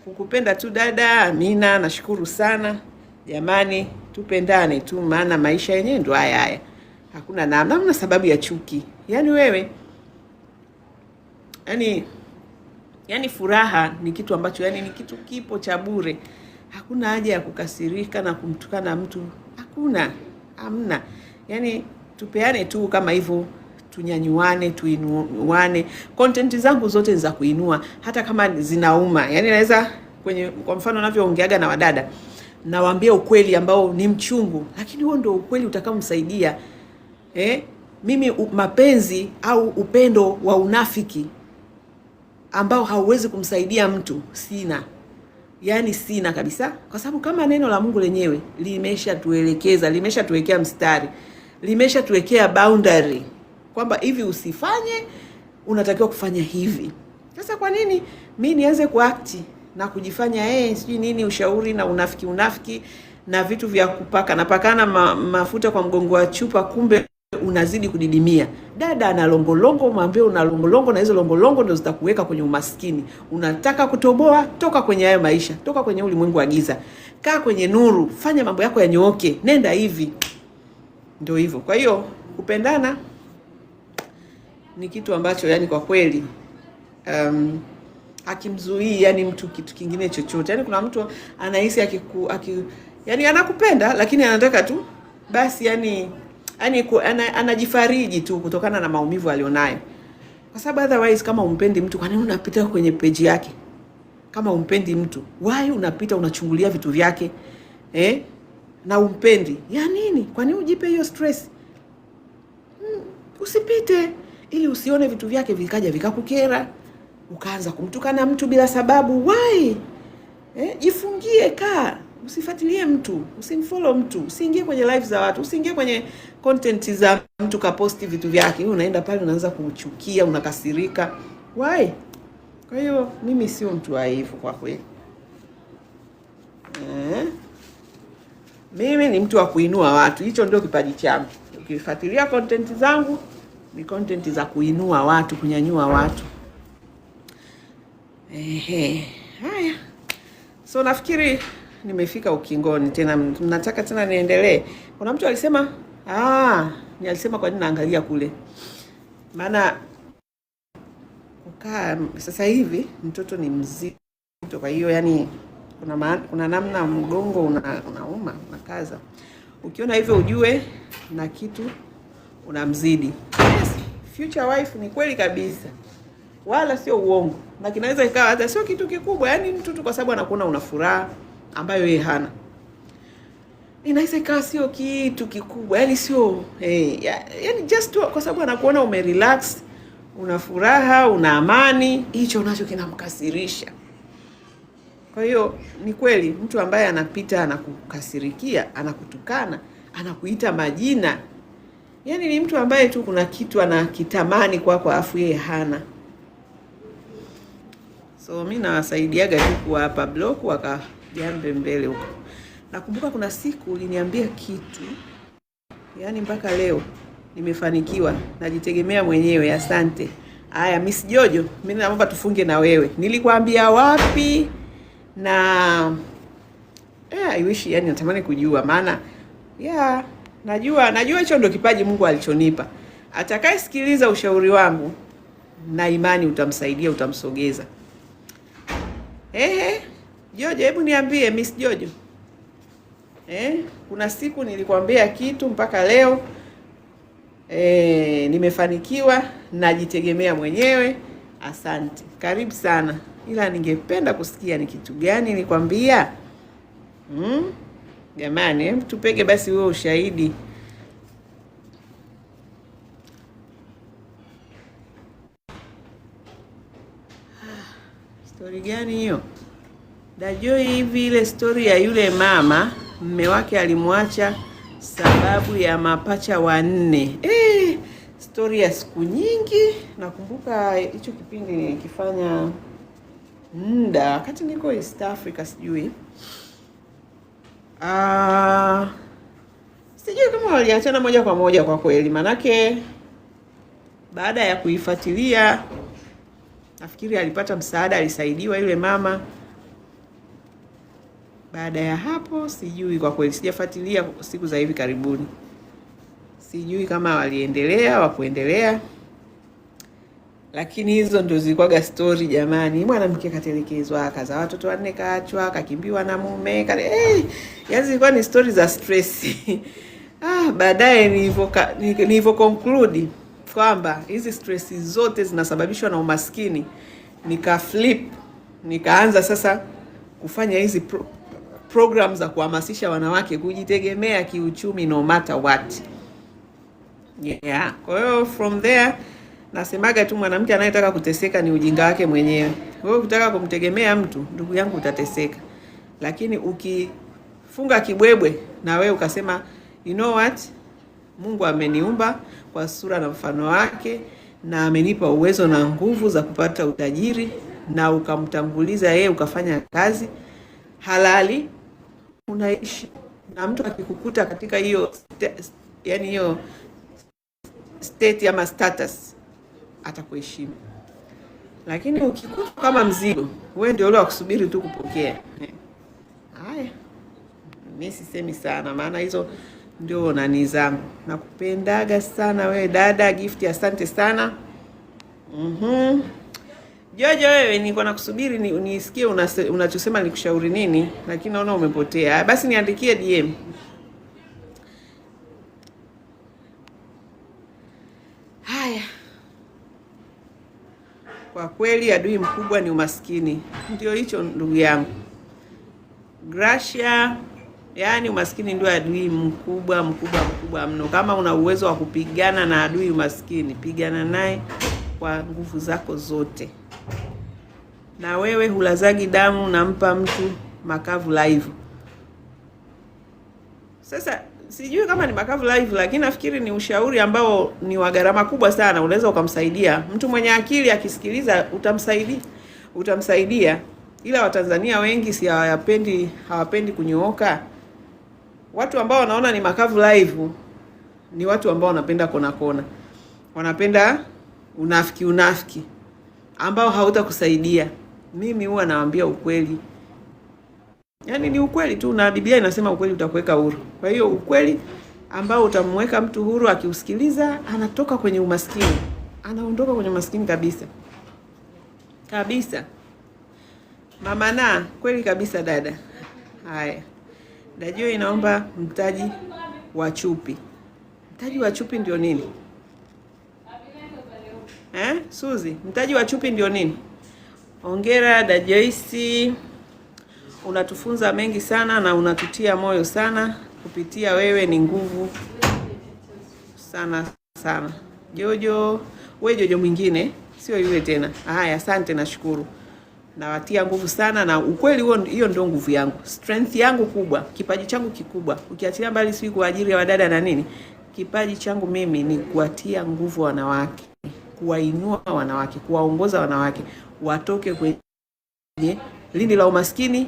[SPEAKER 1] Kukupenda tu dada Amina, nashukuru sana jamani. Tupendane tu, maana maisha yenyewe ndo haya. Hakuna namna sababu ya chuki. Yaani wewe, yani furaha ni kitu ambacho ni kitu kipo cha bure. Hakuna haja ya kukasirika na kumtukana mtu. Hamna. Yani tupeane tu kama hivyo, tunyanyuane, tuinuane. Content zangu zote za kuinua, hata kama zinauma. Yani naweza kwa mfano ninavyoongeaga na wadada, nawaambia ukweli ambao ni mchungu, lakini huo ndio ukweli utakamsaidia. Mimi mapenzi au upendo wa unafiki ambao hauwezi kumsaidia mtu sina. Yani sina kabisa, kwa sababu kama neno la Mungu lenyewe limeshatuelekeza, limeshatuwekea mstari, limeshatuwekea boundary kwamba hivi usifanye, unatakiwa kufanya hivi. Sasa kwa nini mimi nianze kuact na kujifanya sijui nini, ushauri na unafiki na vitu vya kupaka napakana mafuta kwa mgongo wa chupa, kumbe unazidi kudidimia. Dada ana longolongo, mwambie una longolongo, na hizo longolongo ndio zitakuweka kwenye umaskini. Unataka kutoboa, toka kwenye hayo maisha, toka kwenye ulimwengu wa giza, kaa kwenye nuru, fanya mambo yako yanyooke, nenda hivi. Ndio hivyo. Kwa hiyo kupendana ni kitu ambacho kwa kweli hakimzuii mtu kitu kingine chochote. Kuna mtu anahisi anakupenda lakini anataka tu basi anajifariji tu kutokana na maumivu alionayo. Kwa sababu otherwise, kama umpendi mtu, kwa nini unapita kwenye page yake? Kama umpendi mtu, why unapita unachungulia vitu vyake? Na umpendi ya nini? Kwa nini ujipe hiyo stress? Usipite ili usione vitu vyake vikaja vikakukera, ukaanza kumtukana mtu bila sababu. Why? Jifungie, kaa, usifuatilie mtu, usimfollow mtu, usiingie kwenye live za watu, usiingie kwenye content za mtu kaposti vitu vyake. Unaenda pale unaanza kumchukia, unakasirika. Why? Kwa hiyo mimi sio mtu wa hivyo kwa kweli. Mimi ni mtu wa kuinua watu. Hicho ndio kipaji changu. Ukifuatilia content zangu, ni content za kuinua watu, kunyanyua watu. Haya. So nafikiri nimefika ukingoni tena. Nataka tena niendelee. Kuna mtu alisema, alisema kwa nini naangalia kule? Maana kukaa sasa hivi mtoto ni mzito. Kwa hiyo kuna namna mgongo unauma, unakaza. Ukiona hivyo ujue na kitu unamzidi. Yes, future wife ni kweli kabisa. Wala sio uongo. Na kinaweza ikawa hata sio kitu kikubwa, mtu tu kwa sababu anakuona una furaha ambayo yeye hana. inaweza ikawa sio kitu kikubwa, yani sio yani just kwa sababu anakuona umerelax, una furaha, una amani, hicho nacho kinamkasirisha. Kwa hiyo ni kweli mtu ambaye anapita anakukasirikia, anakutukana, anakuita majina, yani ni mtu ambaye tu kuna kitu anakitamani kwako afu yeye hana. So mimi nawasaidiaga tu kuwapa block wakajambe mbele huko. Nakumbuka kuna siku uliniambia kitu, yani mpaka leo nimefanikiwa, najitegemea mwenyewe. Asante. Haya Miss Jojo, mimi naomba tufunge na wewe. Nilikwambia wapi? Na I wish, yani natamani kujua, maana najua hicho ndio kipaji Mungu alichonipa. Atakayesikiliza ushauri wangu na imani utamsaidia, utamsogeza. Jojo, hebu niambie Miss Jojo. Kuna siku nilikwambia kitu mpaka leo nimefanikiwa, najitegemea mwenyewe. Asante. Karibu sana. Ila ningependa kusikia ni kitu gani nilikwambia. Jamani, tupege basi wewe ushahidi. Story gani hiyo? Dajoi, hivi ile story ya yule mama mume wake alimwacha sababu ya mapacha wanne. Story ya siku nyingi. Nakumbuka hicho kipindi nilikifanya muda wakati niko East Africa, sijui kama waliachana moja kwa moja kwa kweli, manake baada ya kuifuatilia nafikiri alipata msaada, alisaidiwa yule mama. Baada ya hapo sijui kwa kweli, sijafuatilia siku za hivi karibuni, sijui kama waliendelea wakuendelea, lakini hizo ndio zilikuwaga story jamani. Mwanamke katelekezwa, akazaa watoto wanne, kaachwa, akakimbiwa na mume, yaani zilikuwa ni story za stress. Baadaye nilivyo conclude kwamba hizi stress zote zinasababishwa na umaskini, nikaanza sasa kufanya hizi program za kuhamasisha wanawake kujitegemea kiuchumi no matter what. Kwa hiyo from there nasemaga tu mwanamke anayetaka kuteseka ni ujinga wake mwenyewe. Wewe ukitaka kumtegemea mtu, ndugu yangu, utateseka. Lakini ukifunga kibwebwe na wewe ukasema you know what, Mungu ameniumba kwa sura na mfano wake na amenipa uwezo na nguvu za kupata utajiri, na ukamtanguliza yeye, ukafanya kazi halali, unaishi. Na mtu akikukuta katika hiyo yani hiyo state ama status, atakuheshimu. Lakini ukikuta kama mzigo, wewe ndio ule wa kusubiri tu kupokea. Haya, mimi sisemi sana, maana hizo ndio nani zangu. Nakupendaga sana wewe dada Gift, asante sana. Jojo, wewe niko nakusubiri unisikie unachosema nikushauri nini, lakini naona umepotea. Basi niandikie DM. Haya. Kwa kweli adui mkubwa ni umaskini. Ndio hicho ndugu yangu Gracia, yani umaskini ndio adui mkubwa mno. Kama una uwezo wa kupigana na adui umaskini, pigana naye kwa nguvu zako zote. Na wewe hulazagi damu, nampa mtu makavu live. Sasa sijui kama ni makavu live, lakini nafikiri ni ushauri ambao ni wa gharama kubwa sana. Unaweza ukamsaidia mtu mwenye akili, akisikiliza utamsaidia. Ila Watanzania wengi si hawapendi kunyooka. Watu ambao wanaona ni makavu live ni watu ambao wanapenda kona. Wanapenda unafiki ambao hautakusaidia. Mimi huwa nawaambia ukweli. Yaani ni ukweli tu, na Biblia inasema ukweli utakuweka huru. Kwa hiyo ukweli ambao utamweka mtu huru, akiusikiliza anatoka kwenye umaskini. Anaondoka kwenye umaskini kabisa. Kabisa. Mama na kweli kabisa dada. Haya. Dajio inaomba mtaji wa chupi. Mtaji wa chupi ndio nini? Suzi, mtaji wa chupi ndio nini? Hongera Dajoisi. Unatufunza mengi sana na unatutia moyo sana. kupitia wewe ni nguvu sana sana. Jojo, wewe Jojo mwingine, sio yule tena. Haya, asante, nashukuru. Nawatia nguvu sana, na ukweli hiyo ndio nguvu yangu. Strength yangu kubwa, kipaji changu kikubwa. Ukiachilia mbali si kwa ajili ya wadada na nini, kipaji changu mimi ni kuwatia nguvu wanawake, kuwainua wanawake, kuwaongoza wanawake watoke kwenye lindi la umaskini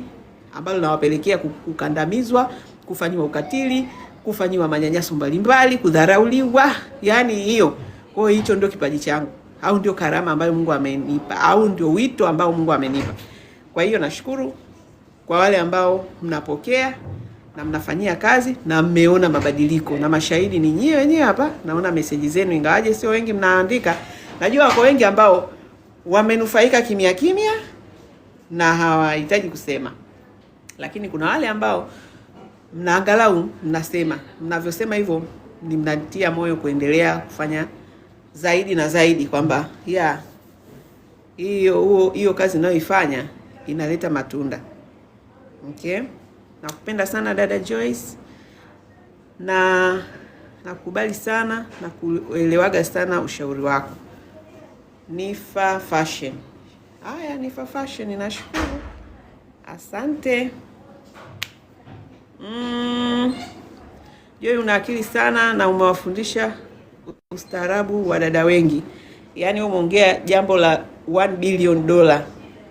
[SPEAKER 1] ambalo linawapelekea kukandamizwa, kufanyiwa ukatili, kufanyiwa manyanyaso mbalimbali, kudharauliwa, yani hiyo. Kwa hiyo hicho ndio kipaji changu, au ndio karama ambayo Mungu amenipa, au ndio wito ambao Mungu amenipa. Kwa hiyo nashukuru kwa wale ambao mnapokea na mnafanyia kazi na mmeona mabadiliko, na mashahidi ni nyie wenyewe hapa. Naona message zenu, ingawaje sio wengi mnaandika. Najua wako wengi ambao wamenufaika kimya kimya na hawahitaji kusema, lakini kuna wale ambao mnaangalau mnasema. Mnavyosema hivyo ni mnatia moyo kuendelea kufanya zaidi na zaidi, kwamba hiyo kazi ninayoifanya inaleta matunda. Okay? Nakupenda sana dada Joyce, na nakubali sana na kuelewaga sana ushauri wako. Nifa Fashion. Haya, Nifa Fashion, nashukuru. Asante. Joy, una akili sana na umewafundisha ustaarabu wa dada wengi. Yaani umeongea jambo la $1 billion.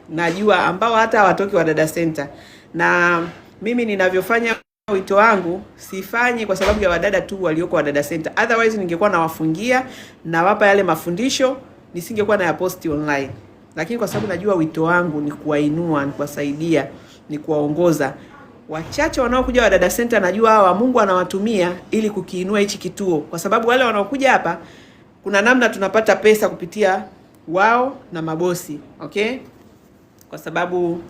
[SPEAKER 1] Najua ambao hata hawatoki Wadada Center. Na mimi ninavyofanya wito wangu sifanyi kwa sababu ya wadada tu walioko Wadada Center. Otherwise ningekuwa nawafungia na wapa yale mafundisho, nisingekuwa na ya posti online. Lakini kwa sababu najua wito wangu ni kuwainua, ni kuwasaidia, ni kuwaongoza. Wachache wanaokuja Wadada Center najua hawa Mungu anawatumia ili kukiinua hichi kituo. Kwa sababu wale wanaokuja hapa kuna namna tunapata pesa kupitia wao na mabosi. Okay? Kwa sababu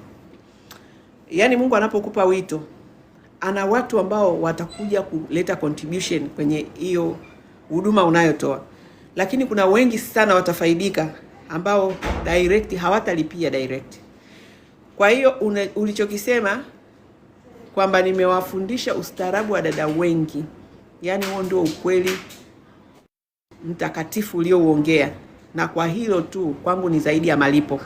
[SPEAKER 1] yani Mungu anapokupa wito, ana watu ambao watakuja kuleta contribution kwenye hiyo huduma unayotoa. Lakini kuna wengi sana watafaidika ambao direct hawatalipia direct. Kwa hiyo ulichokisema kwamba nimewafundisha ustaarabu wa dada wengi, yani huo ndio ukweli mtakatifu uliouongea, na kwa hilo tu kwangu ni zaidi ya malipo.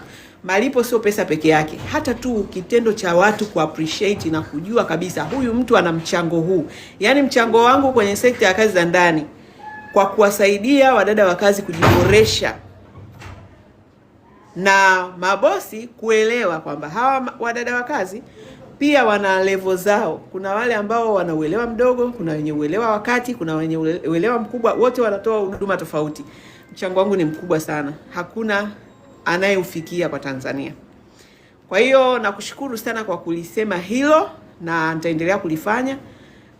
[SPEAKER 1] Malipo sio pesa peke yake, hata tu kitendo cha watu ku appreciate na kujua kabisa huyu mtu ana mchango huu. Yani mchango wangu kwenye sekta ya kazi za ndani kwa kuwasaidia wadada wa kazi kujiboresha, na mabosi kuelewa kwamba hawa wadada wa kazi pia wana level zao. Kuna wale ambao wana uelewa mdogo, kuna wenye uelewa wa kati, kuna wenye uelewa mkubwa, wote wanatoa huduma tofauti. Mchango wangu ni mkubwa sana, hakuna anayeufikia kwa Tanzania. Kwa hiyo nakushukuru sana kwa kulisema hilo, na nitaendelea kulifanya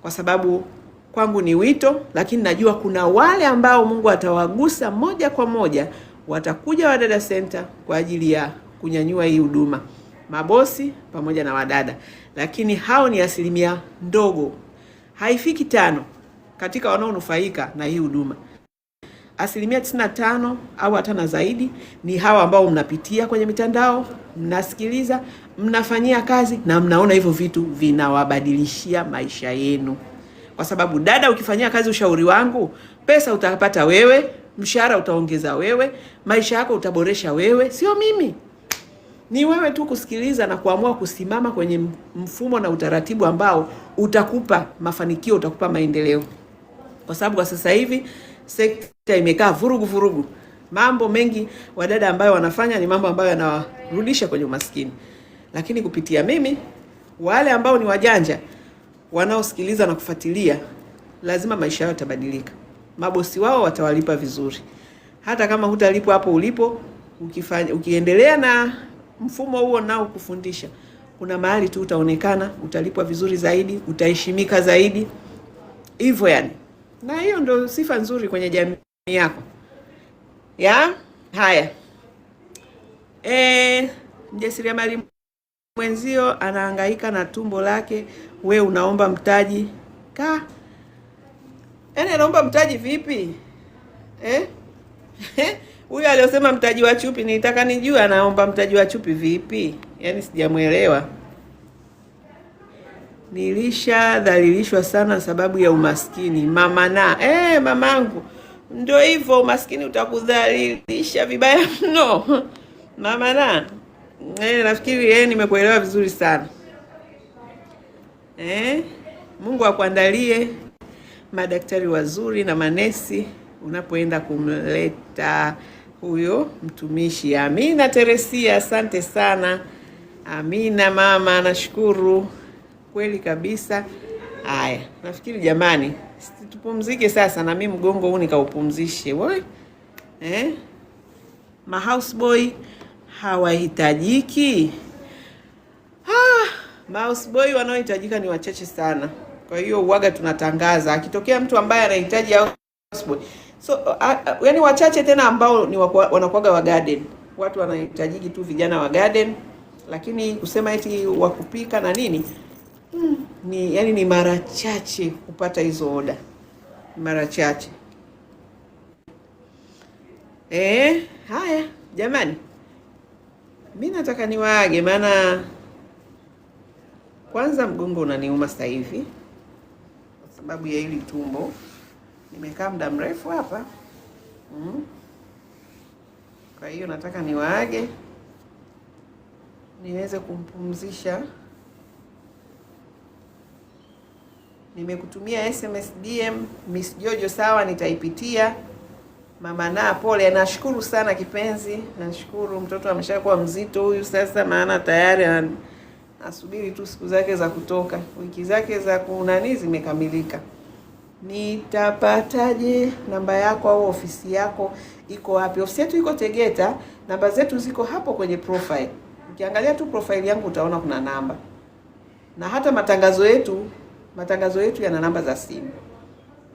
[SPEAKER 1] kwa sababu kwangu ni wito, lakini najua kuna wale ambao Mungu atawagusa moja kwa moja, watakuja Wadada Center kwa ajili ya kunyanyua hii huduma, mabosi pamoja na wadada. Lakini hao ni asilimia ndogo, haifiki 5 katika wanaonufaika na hii huduma. Asilimia 95 au hata na zaidi ni hawa ambao mnapitia kwenye mitandao, mnasikiliza, mnafanyia kazi na mnaona hivyo vitu vinawabadilishia maisha yenu. Kwa sababu dada, ukifanyia kazi ushauri wangu, pesa utapata wewe, mshahara utaongeza wewe, maisha yako utaboresha wewe, sio mimi. Ni wewe tu kusikiliza na kuamua kusimama kwenye mfumo na utaratibu ambao utakupa mafanikio, utakupa maendeleo. Kwa sababu kwa sasa hivi sekta imekaa vurugu. Mambo mengi wadada ambayo wanafanya ni mambo ambayo yanawarudisha kwenye umaskini. Lakini kupitia mimi, wale ambao ni wajanja wanaosikiliza na kufuatilia, lazima maisha yao yatabadilika. Mabosi wao watawalipa vizuri. Hata kama hutalipwa hapo ulipo, ukiendelea na mfumo huo nao kufundisha, kuna mahali tu utaonekana, utalipwa vizuri zaidi, utaheshimika zaidi. Hivyo yani. Na hiyo ndio sifa nzuri kwenye jamii yako. Haya. Mjasiriamali mwenzio anahangaika na tumbo lake, we unaomba mtaji. Anaomba mtaji vipi? Huyu aliyosema mtaji wa chupi, nitaka nijue anaomba mtaji wa chupi vipi? Yaani sijamuelewa. nilishadhalilishwa sana sababu ya umaskini. Mama na mamangu, ndio hivyo, umaskini utakudhalilisha vibaya mno. Mama na nafikiri nimekuelewa vizuri sana. Mungu akuandalie madaktari wazuri na manesi unapoenda kumleta huyo mtumishi. Amina Teresia, asante sana. Amina mama, nashukuru kweli kabisa. Haya, nafikiri jamani, tupumzike sasa na mimi mgongo huu nikaupumzishe. Wewe ma houseboy hawahitajiki. Ma houseboy wanaohitajika ni wachache sana. Kwa hiyo uwaga tunatangaza akitokea mtu ambaye anahitaji houseboy. So yani wachache tena ambao ni wanakuaga wa garden. Watu wanahitajiki tu vijana wa garden, lakini kusema eti wakupika na nini ni mara chache kupata hizo oda. Mara chache. Haya jamani, mimi nataka niwaage, maana kwanza mgongo unaniuma sasa hivi kwa sababu ya hili tumbo. Nimekaa muda mrefu hapa. Kwa hiyo nataka niwaage niweze kumpumzisha. Nimekutumia SMS DM Miss Jojo, sawa, nitaipitia. Mama na pole, nashukuru sana kipenzi. Nashukuru, mtoto ameshakuwa mzito huyu sasa, maana tayari asubiri tu siku zake za kutoka. Wiki zake za kunani zimekamilika. Nitapataje namba yako au ofisi yako iko wapi? Ofisi yetu iko Tegeta, namba zetu ziko hapo kwenye profile. Ukiangalia tu profile yangu utaona kuna namba. Na hata matangazo yetu yana namba za simu.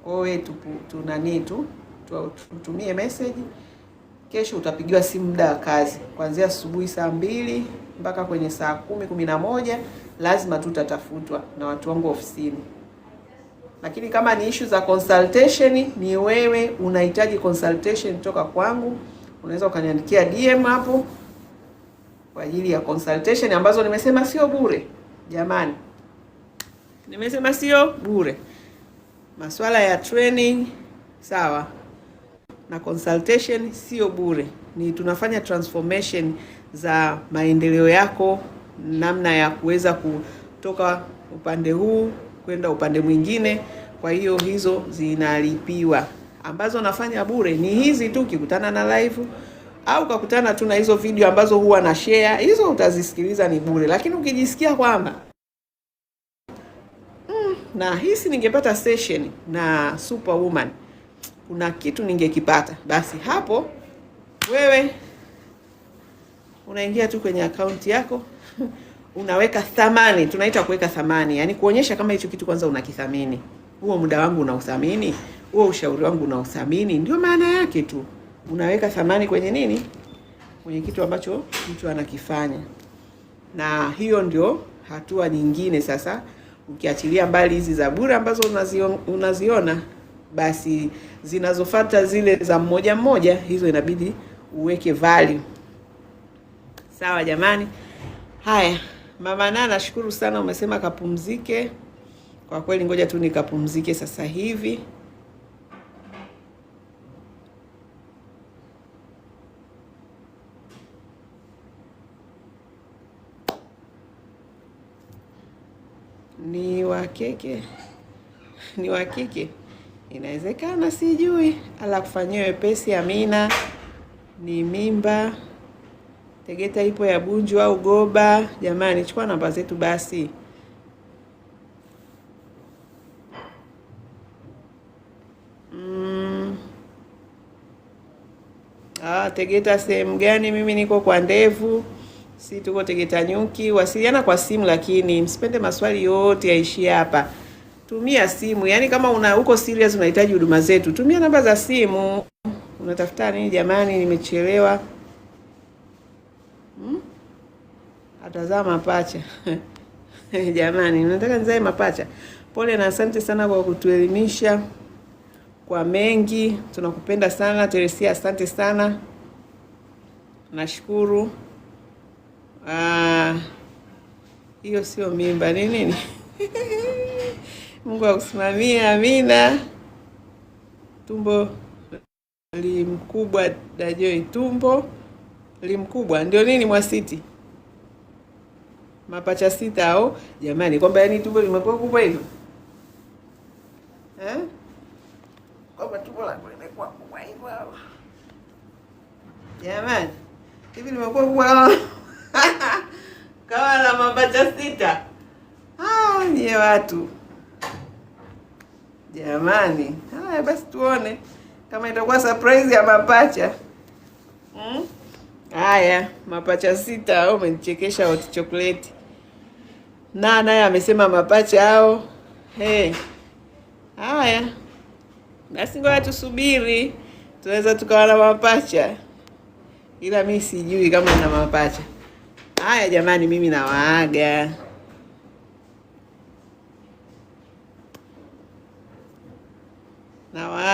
[SPEAKER 1] Kwa hiyo tutumie message. Kesho utapigiwa simu muda wa kazi. Kuanzia asubuhi saa 2 mpaka kwenye saa 10-11 lazima tutatafutwa na watu wangu ofisini. Lakini kama ni issue za consultation, ni wewe unahitaji consultation kutoka kwangu, unaweza ukaniandikia DM hapo kwa ajili ya consultation ambazo nimesema sio bure. Jamani, nimesema sio bure. Masuala ya training sawa na consultation sio bure. Ni tunafanya transformation za maendeleo yako, namna ya kuweza kutoka upande huu kwenda upande mwingine. Kwa hiyo hizo zinalipiwa. Ambazo nafanya bure ni hizi tu, ukikutana na live au ukakutana tu na hizo video ambazo huwa na share, hizo utazisikiliza ni bure. Lakini ukijisikia kwamba na hisi ningepata session na Superwoman, kuna kitu ningekipata, basi hapo wewe unaingia tu kwenye akaunti yako unaweka thamani. Tunaita kuweka thamani, yani kuonyesha kama hicho kitu kwanza unakithamini. Huo muda wangu unauthamini, huo ushauri wangu unauthamini, ndio maana yake tu. Unaweka thamani kwenye nini? Kwenye kitu ambacho mtu anakifanya. Na hiyo ndio hatua nyingine sasa. Ukiachilia mbali hizi za bure ambazo unaziona, basi zinazofuata zile za mmoja, hizo inabidi uweke value. Sawa jamani? Haya, mama na nashukuru sana, umesema kapumzike. Kwa kweli ngoja tu nikapumzike sasa hivi. Ni wa kike inawezekana, sijui. Ala kufanyia wepesi. Amina, ni mimba. Tegeta ipo ya Bunju au Goba. Jamani, chukua namba zetu basi. Tegeta sehemu gani? Mimi niko kwa Ndevu. Si tuko Tegeta Nyuki. Wasiliana kwa simu, lakini msipende maswali yote yaishie hapa. Tumia simu. Yaani kama uko serious unahitaji huduma zetu, tumia namba za simu. Unatafuta nini jamani? Nimechelewa. Atazaa mapacha. Jamani, nataka nizae mapacha. Pole na asante sana kwa kutuelimisha kwa mengi. Tunakupenda sana Teresia, asante sana. Nashukuru. Hiyo sio mimba, ni nini? Mungu akusimamie, amina. Tumbo limkubwa Dajoi, tumbo limkubwa ndio nini Mwasiti? Mapacha sita au jamani, kwamba yani tumbo limekuwa kubwa hivyo kwamba tumbo lako limekuwa kubwa hivyo jamani, hivi limekuwa kubwa kama na mapacha sita. Nye watu jamani. Haya basi tuone kama itakuwa surprise ya mapacha. Haya, mapacha sita au umenichekesha hot chocolate. Naye amesema mapacha hao. Haya. Basi ngoja tusubiri. Tunaweza tukawa na mapacha. Ila mimi sijui kama na mapacha. Haya jamani, mimi nawaaga.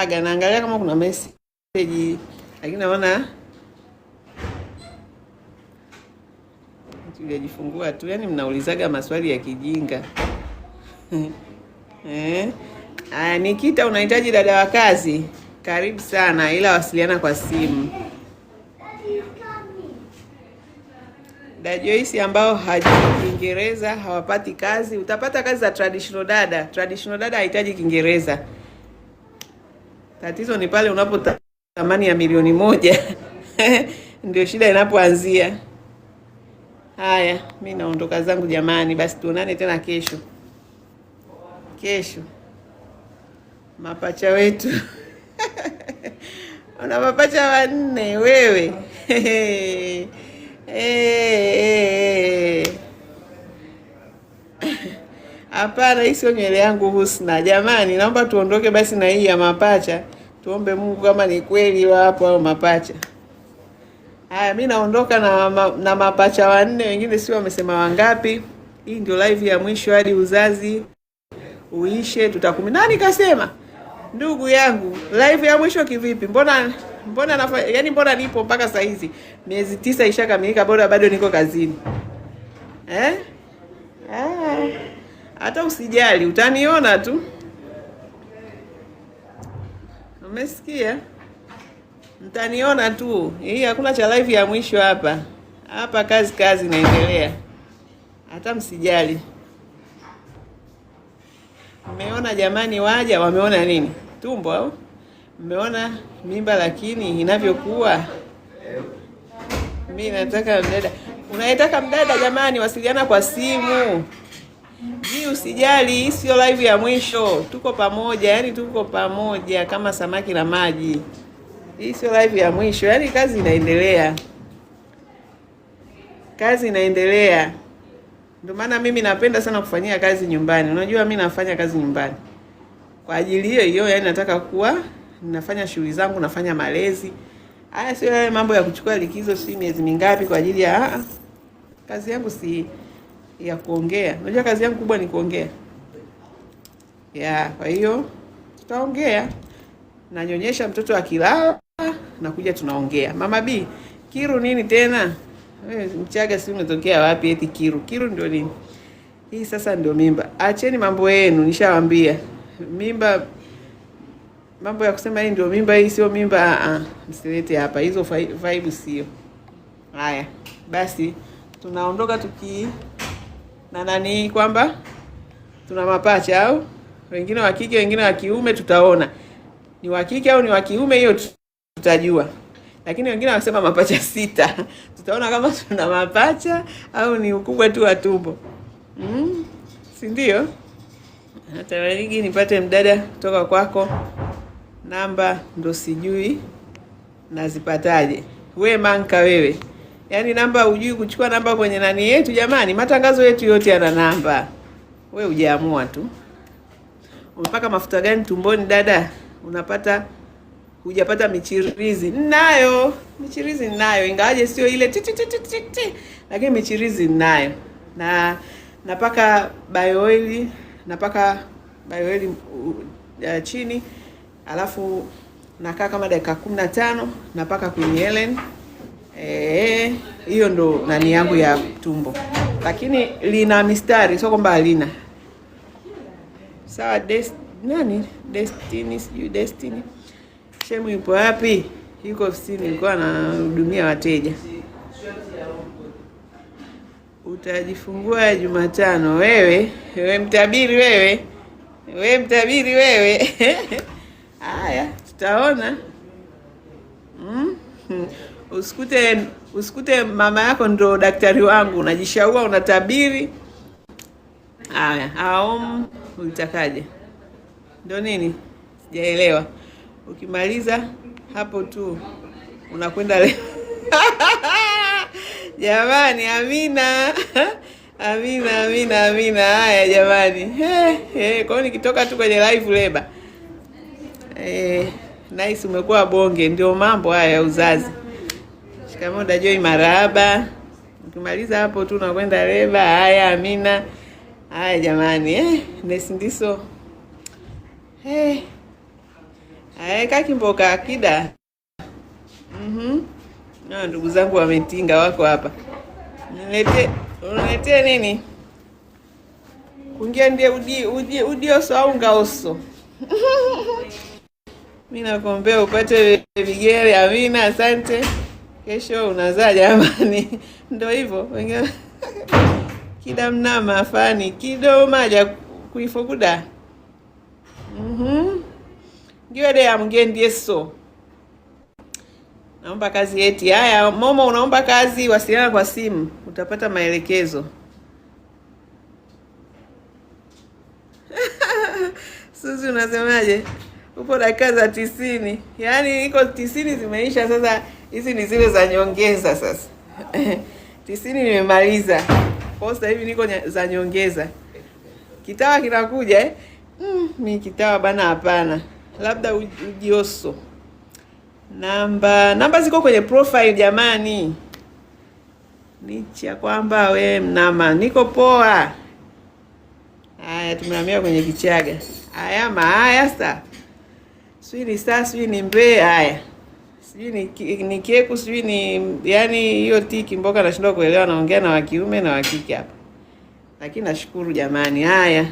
[SPEAKER 1] Naangalia kama kuna message, lakini naona tujifungua tu, yani mnaulizaga maswali ya kijinga. Nikita, unahitaji dada wa kazi? Karibu sana, ila wasiliana kwa simu. Dada Joyce ambao hajui Kiingereza hawapati kazi. Utapata kazi za traditional dada. Traditional dada hahitaji Kiingereza. Tatizo ni pale unapotamani ya milioni 1 ndio shida inapoanzia. Haya, mimi naondoka zangu jamani, basi tuonane tena kesho. Mapacha wetu. Una mapacha 4 wewe. Hapana, hii sio nywele yangu Husna. Jamani, naomba tuondoke basi na hii ya mapacha. Tuombe Mungu kama ni kweli wapo au mapacha. Haya, mimi naondoka na mapacha 4, wengine sio wamesema wangapi. Hii ndio live ya mwisho hadi uzazi uishe, tutakumi. Nani kasema? Ndugu yangu, live ya mwisho kivipi? Mbona mbona nipo mpaka saa hizi? Miezi 9 ishakamilika, bado niko kazini. Hata usijali, utaniona tu. Umesikia? Mtaniona tu. Hii hakuna cha live ya mwisho hapa. Hapa kazi inaendelea. Hata msijali. Mmeona jamani, waja wameona nini? Tumbo au? Mmeona mimba lakini inavyokuwa? Mimi nataka mdada. Unaitaka mdada jamani, wasiliana kwa simu. Usijali, hii sio live ya mwisho. Tuko pamoja, yani tuko pamoja kama samaki na maji. Hii sio live ya mwisho, yani kazi inaendelea. Ndio maana mimi napenda sana kufanyia kazi nyumbani. Unajua mimi nafanya kazi nyumbani kwa ajili hiyo, yani nataka kuwa ninafanya shughuli zangu, nafanya malezi. Haya sio yale mambo ya kuchukua likizo si miezi mingapi kwa ajili ya kazi yangu si ya kuongea. Unajua kazi yangu kubwa ni kuongea. Kwa hiyo tutaongea. Nanyonyesha mtoto akilala na kuja tunaongea. Mama B, Kiru nini tena? Wewe Mchaga si umetokea wapi eti Kiru? Kiru ndio nini? Hii sasa ndio mimba. Acheni mambo yenu, nishawaambia. Mimba, mambo ya kusema hii ndio mimba, hii sio mimba, msilete hapa. Hizo vibe sio. Haya, basi tunaondoka na nani kwamba tuna mapacha au wengine wa kike wengine wa kiume, tutaona ni wa kike au ni wa kiume, hiyo tutajua. Lakini wengine wanasema mapacha 6. Tutaona kama tuna mapacha au ni ukubwa tu wa tumbo. Si ndio? Natarajia nipate mdada kutoka kwako. Namba ndo sijui nazipataje. We manka wewe. Yaani namba hujui kuchukua namba kwenye nani yetu jamani, matangazo yetu yote yana namba. We hujaamua tu. Umepaka mafuta gani tumboni dada? Hujapata michirizi. Ninayo. Michirizi ninayo. Ingawaje sio ile lakini michirizi ninayo. Na napaka bioil chini. Alafu nakaa kama dakika 15 napaka kwenye Helen. Hiyo ndo nani yangu ya tumbo. Lakini lina mistari, sio kwamba halina. Sawa, Destiny. Shemu yupo wapi? Yuko ofisini, nilikuwa anahudumia wateja. Utajifungua Jumatano. Wewe mtabiri wewe. Haya, tutaona. Usikute mama yako ndo daktari wangu, unajishaua unatabiri. Haya, ulitakaje? Ndio nini? Sijaelewa. Ukimaliza hapo tu unakwenda leo. Jamani, amina. Haya jamani. Kwa hiyo nikitoka tu kwenye live leba. Nice, umekuwa bonge. Ndio mambo haya ya uzazi. Shikamoo Dajoi, marahaba. Ukimaliza hapo tu unakwenda leba. Haya, amina. Haya jamani, ndiso. Kakimboka akida. Ndugu zangu wametinga wako hapa. Unilete nini? Kungia ndiye udioso au ngaoso. Mimi nakuombea upate vigere. Amina, asante. Kesho unazaa jamani. Ndio hivyo. Wengine kida mnama afani kido maja kuifoguda. Ngiwe de amngendi eso. Naomba kazi eti. Haya, Momo unaomba kazi, wasiliana kwa simu. Utapata maelekezo. Suzi unasemaje? Upo dakika za 90. Yaani iko 90 zimeisha sasa, hizi ni zile za nyongeza sasa. 90 nimemaliza. Kwa sasa hivi niko za nyongeza. Kitawa kinakuja mimi kitawa bana hapana. Labda ujioso. Namba ziko kwenye profile jamani. Nicha kwamba we mnama. Niko poa. Haya, tumehamia kwenye Kichaga. Haya sasa. Sijui ni mbe haya. Sijui ni keku, sijui ni yani hiyo tiki mboka nashindwa kuelewa, naongea na wa kiume na wa kike hapa. Lakini nashukuru jamani. Haya.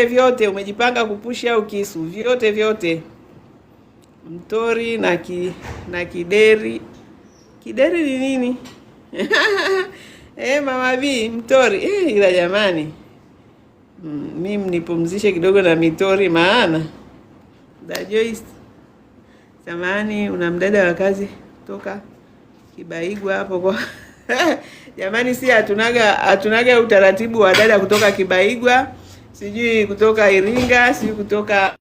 [SPEAKER 1] Vyote umejipanga kupusha au kisu? Vyote. Mtori na kideri. Kideri ni nini? Mama B, mtori. Ila jamani. Mimi nipumzishe kidogo na mitori maana. Joyce. Samani una mdada wa kazi toka Kibaigwa hapo kwa. Jamani, si hatunaga utaratibu wa dada kutoka Kibaigwa. Sijui kutoka Iringa, sijui kutoka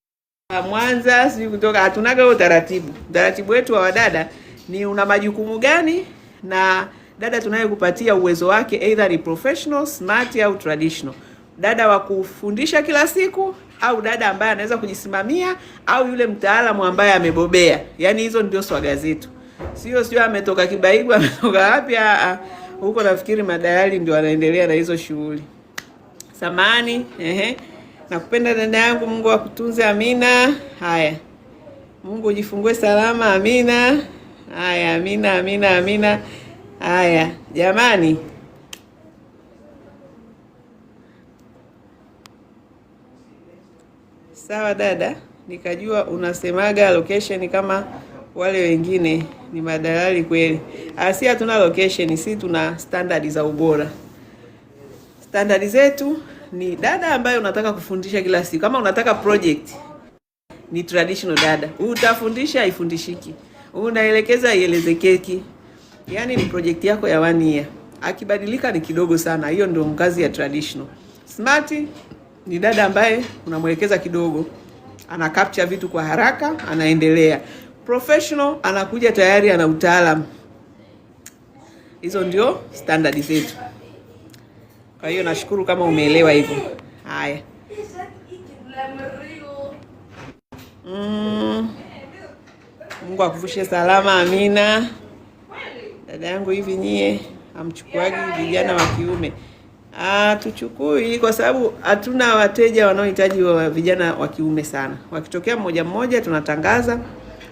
[SPEAKER 1] Mwanza, sijui kutoka, hatunaga utaratibu. Utaratibu wetu wa wadada ni una majukumu gani, na dada tunayekupatia uwezo wake either ni professional, smart au traditional. Dada wa kufundisha kila siku au dada ambaye anaweza kujisimamia au yule mtaalamu ambaye amebobea. Yaani hizo ndio swaga zetu. Sio ametoka Kibaigwa, ametoka wapi? Huko nafikiri madayali ndio wanaendelea na hizo shughuli. Samani, nakupenda dada yangu, Mungu akutunze. Amina. Haya. Mungu ujifungue salama. Amina. Haya, amina. Haya, jamani. Sawa dada, nikajua unasemaga location kama wale wengine ni madalali kweli. Si hatuna location, si tuna standard za ubora. Standard zetu ni dada ambaye unataka kufundisha kila siku. Kama unataka project ni traditional dada. Utafundisha ifundishiki. Unaelekeza ielezekeki. Yaani ni project yako ya 1 year. Akibadilika ni kidogo sana. Hiyo ndio mkazi ya traditional. Smart ni dada ambaye unamwelekeza kidogo, ana capture vitu kwa haraka, anaendelea. Professional anakuja tayari ana utaalamu. Hizo ndio standard zetu. Kwa hiyo nashukuru kama umeelewa hivyo. Haya. Mungu akuvushe salama. Amina. Dada yangu, hivi nyie hamchukuagi vijana wa kiume? Tuchukui kwa sababu hatuna wateja wanaohitaji wa vijana wa kiume sana. Wakitokea mmoja tunatangaza.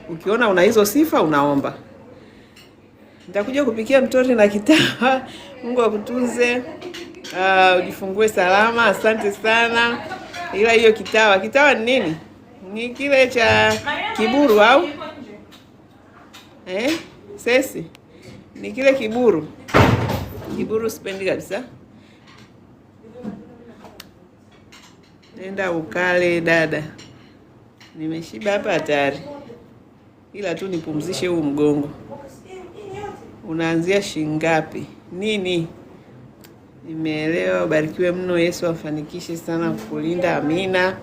[SPEAKER 1] Ukiona una hizo sifa unaomba. Nitakuja kupikia mtori na kitawa. Mungu akutunze. Ujifungue salama. Asante sana. Ila hiyo kitawa ni nini? Ni kile cha kiburu au? Sesi. Ni kile kiburu. Kiburu sipendi kabisa. Nenda ukale dada. Nimeshiba hapa hatari. Ila tu nipumzishe huu mgongo. Unaanzia shingapi? Nini? Nimeelewa. Barikiwe mno. Yesu afanikishe sana kukulinda. Amina.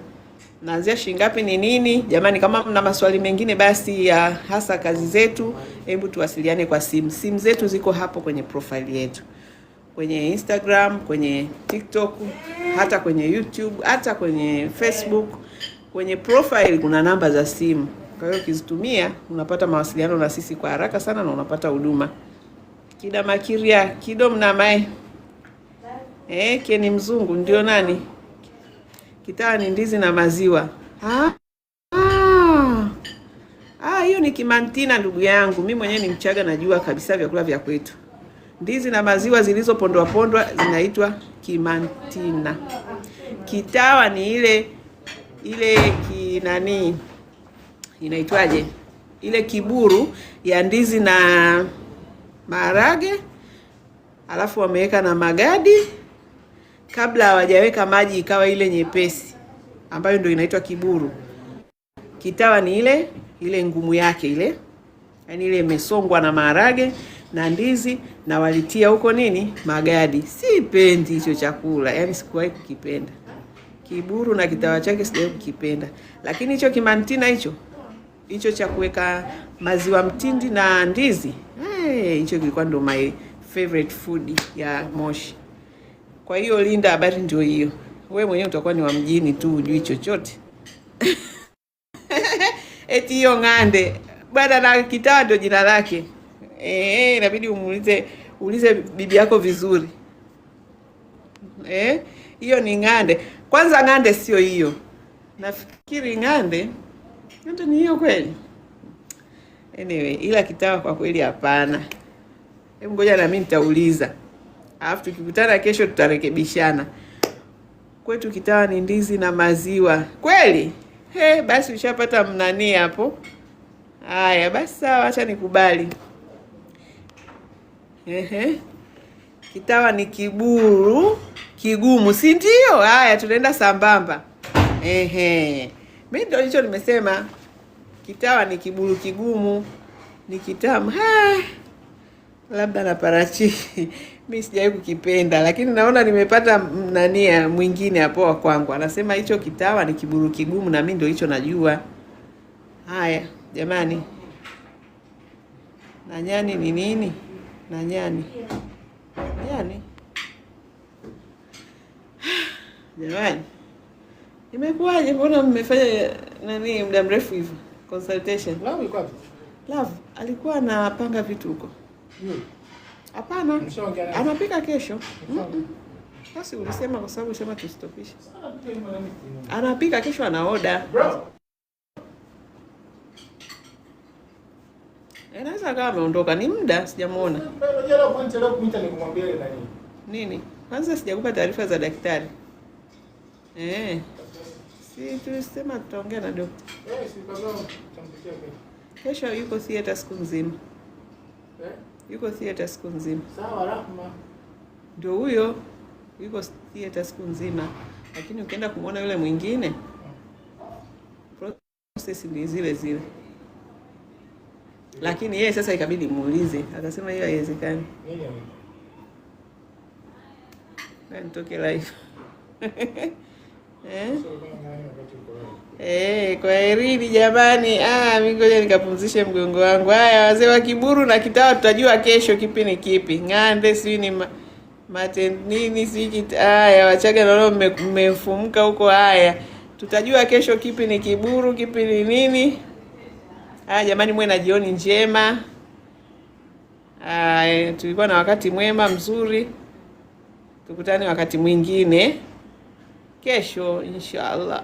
[SPEAKER 1] Naanzia shingapi ni nini? Jamani, kama mna maswali mengine basi ya hasa kazi zetu, hebu tuwasiliane kwa simu. Simu zetu ziko hapo kwenye profile yetu. Kwenye Instagram, kwenye TikTok, hata kwenye YouTube, hata kwenye Facebook. Kwenye profile kuna namba za simu. Kwa hiyo ukizitumia unapata mawasiliano na sisi kwa haraka sana na unapata huduma. Kida makiria, kido mnamae. Keni mzungu ndio nani? Kitawa ni ndizi na maziwa. Hiyo ni kimantina ndugu yangu. Mimi mwenyewe ni Mchaga, najua kabisa vyakula vya kwetu. Ndizi na maziwa zilizopondwa pondwa zinaitwa kimantina. Kitawa ni ile kinani inaitwaje? Ile kiburu ya ndizi na maharage, alafu wameweka na magadi kabla hawajaweka maji, ikawa ile nyepesi ambayo ndio inaitwa kiburu. Kitawa ni ile ngumu yake ile. Yaani ile imesongwa na maharage na ndizi na walitia huko nini? Magadi. Sipendi hicho chakula. Yaani sikuwahi kukipenda. Kiburu na kitawa chake sijawahi kukipenda. Lakini hicho kimantina hicho cha kuweka maziwa mtindi na ndizi, hicho kilikuwa ndo my favorite food ya Moshi. Kwa hiyo Linda, habari ndio hiyo. Wewe mwenyewe utakuwa ni wa mjini tu, hujui chochote. Eti hiyo ng'ande. Bwana na kitawa ndio jina lake. Inabidi uulize bibi yako vizuri. Hiyo ni ng'ande. Kwanza ng'ande sio hiyo. Nafikiri ng'ande ni hiyo kweli. Anyway, ila kitawa kwa kweli hapana. Hebu ngoja na mimi nitauliza. Alafu tukikutana kesho tutarekebishana. Kwetu kitawa ni ndizi na maziwa. Kweli? Basi ushapata mnani hapo. Haya, basi sawa, acha nikubali. Kitawa ni kiburu kigumu, si ndio? Haya, tunaenda sambamba. Mimi ndio hicho nimesema. Kitawa ni kiburu kigumu, ni kitamu. Labda na parachichi. Mimi sijawahi kukipenda, lakini naona nimepata nania mwingine hapo wa kwangu. Anasema hicho kitawa ni kiburu kigumu na mimi ndio hicho najua. Haya, jamani. Na nyani ni nini? Na nyani. Nyani. Jamani. Imekuwaje mbona mmefanya muda mrefu hivyo? Consultation.
[SPEAKER 3] Love yuko wapi?
[SPEAKER 1] Love alikuwa anapanga vitu huko. Hapana. Anapika kesho. Basi ulisema kwa sababu ulisema tustopishe. Anapika kesho, ana order. Anaweza kama ameondoka, ni muda sijamuona.
[SPEAKER 3] Unajua point leo kumita ni kumwambia ile nani?
[SPEAKER 1] Nini? Kwanza sijakupa taarifa za daktari. Si tulisema tutaongea na daktari.
[SPEAKER 3] Si kwa sababu tutampikia
[SPEAKER 1] kesho yuko theater siku nzima. Yuko theater siku nzima.
[SPEAKER 3] Sawa, Rahma.
[SPEAKER 1] Ndio huyo. Yuko theater siku nzima. Lakini ukienda kumuona yule mwingine, process ni zile. Lakini yeye sasa ikabidi muulize. Akasema hiyo haiwezekani. Nitoke live. Kwa herini jamani. Mimi ngoja nikapumzishe mgongo wangu. Haya, wazee wa kiburu na kitawa tutajua kesho kipi ni kipi. Ng'ande si ni nini si haya, Wachaga naona mmefumuka huko. Haya, tutajua kesho kipi ni kiburu, kipi ni nini. Jamani, mwe na jioni njema. Tulikuwa na wakati mwema mzuri. Tukutane wakati mwingine kesho inshallah.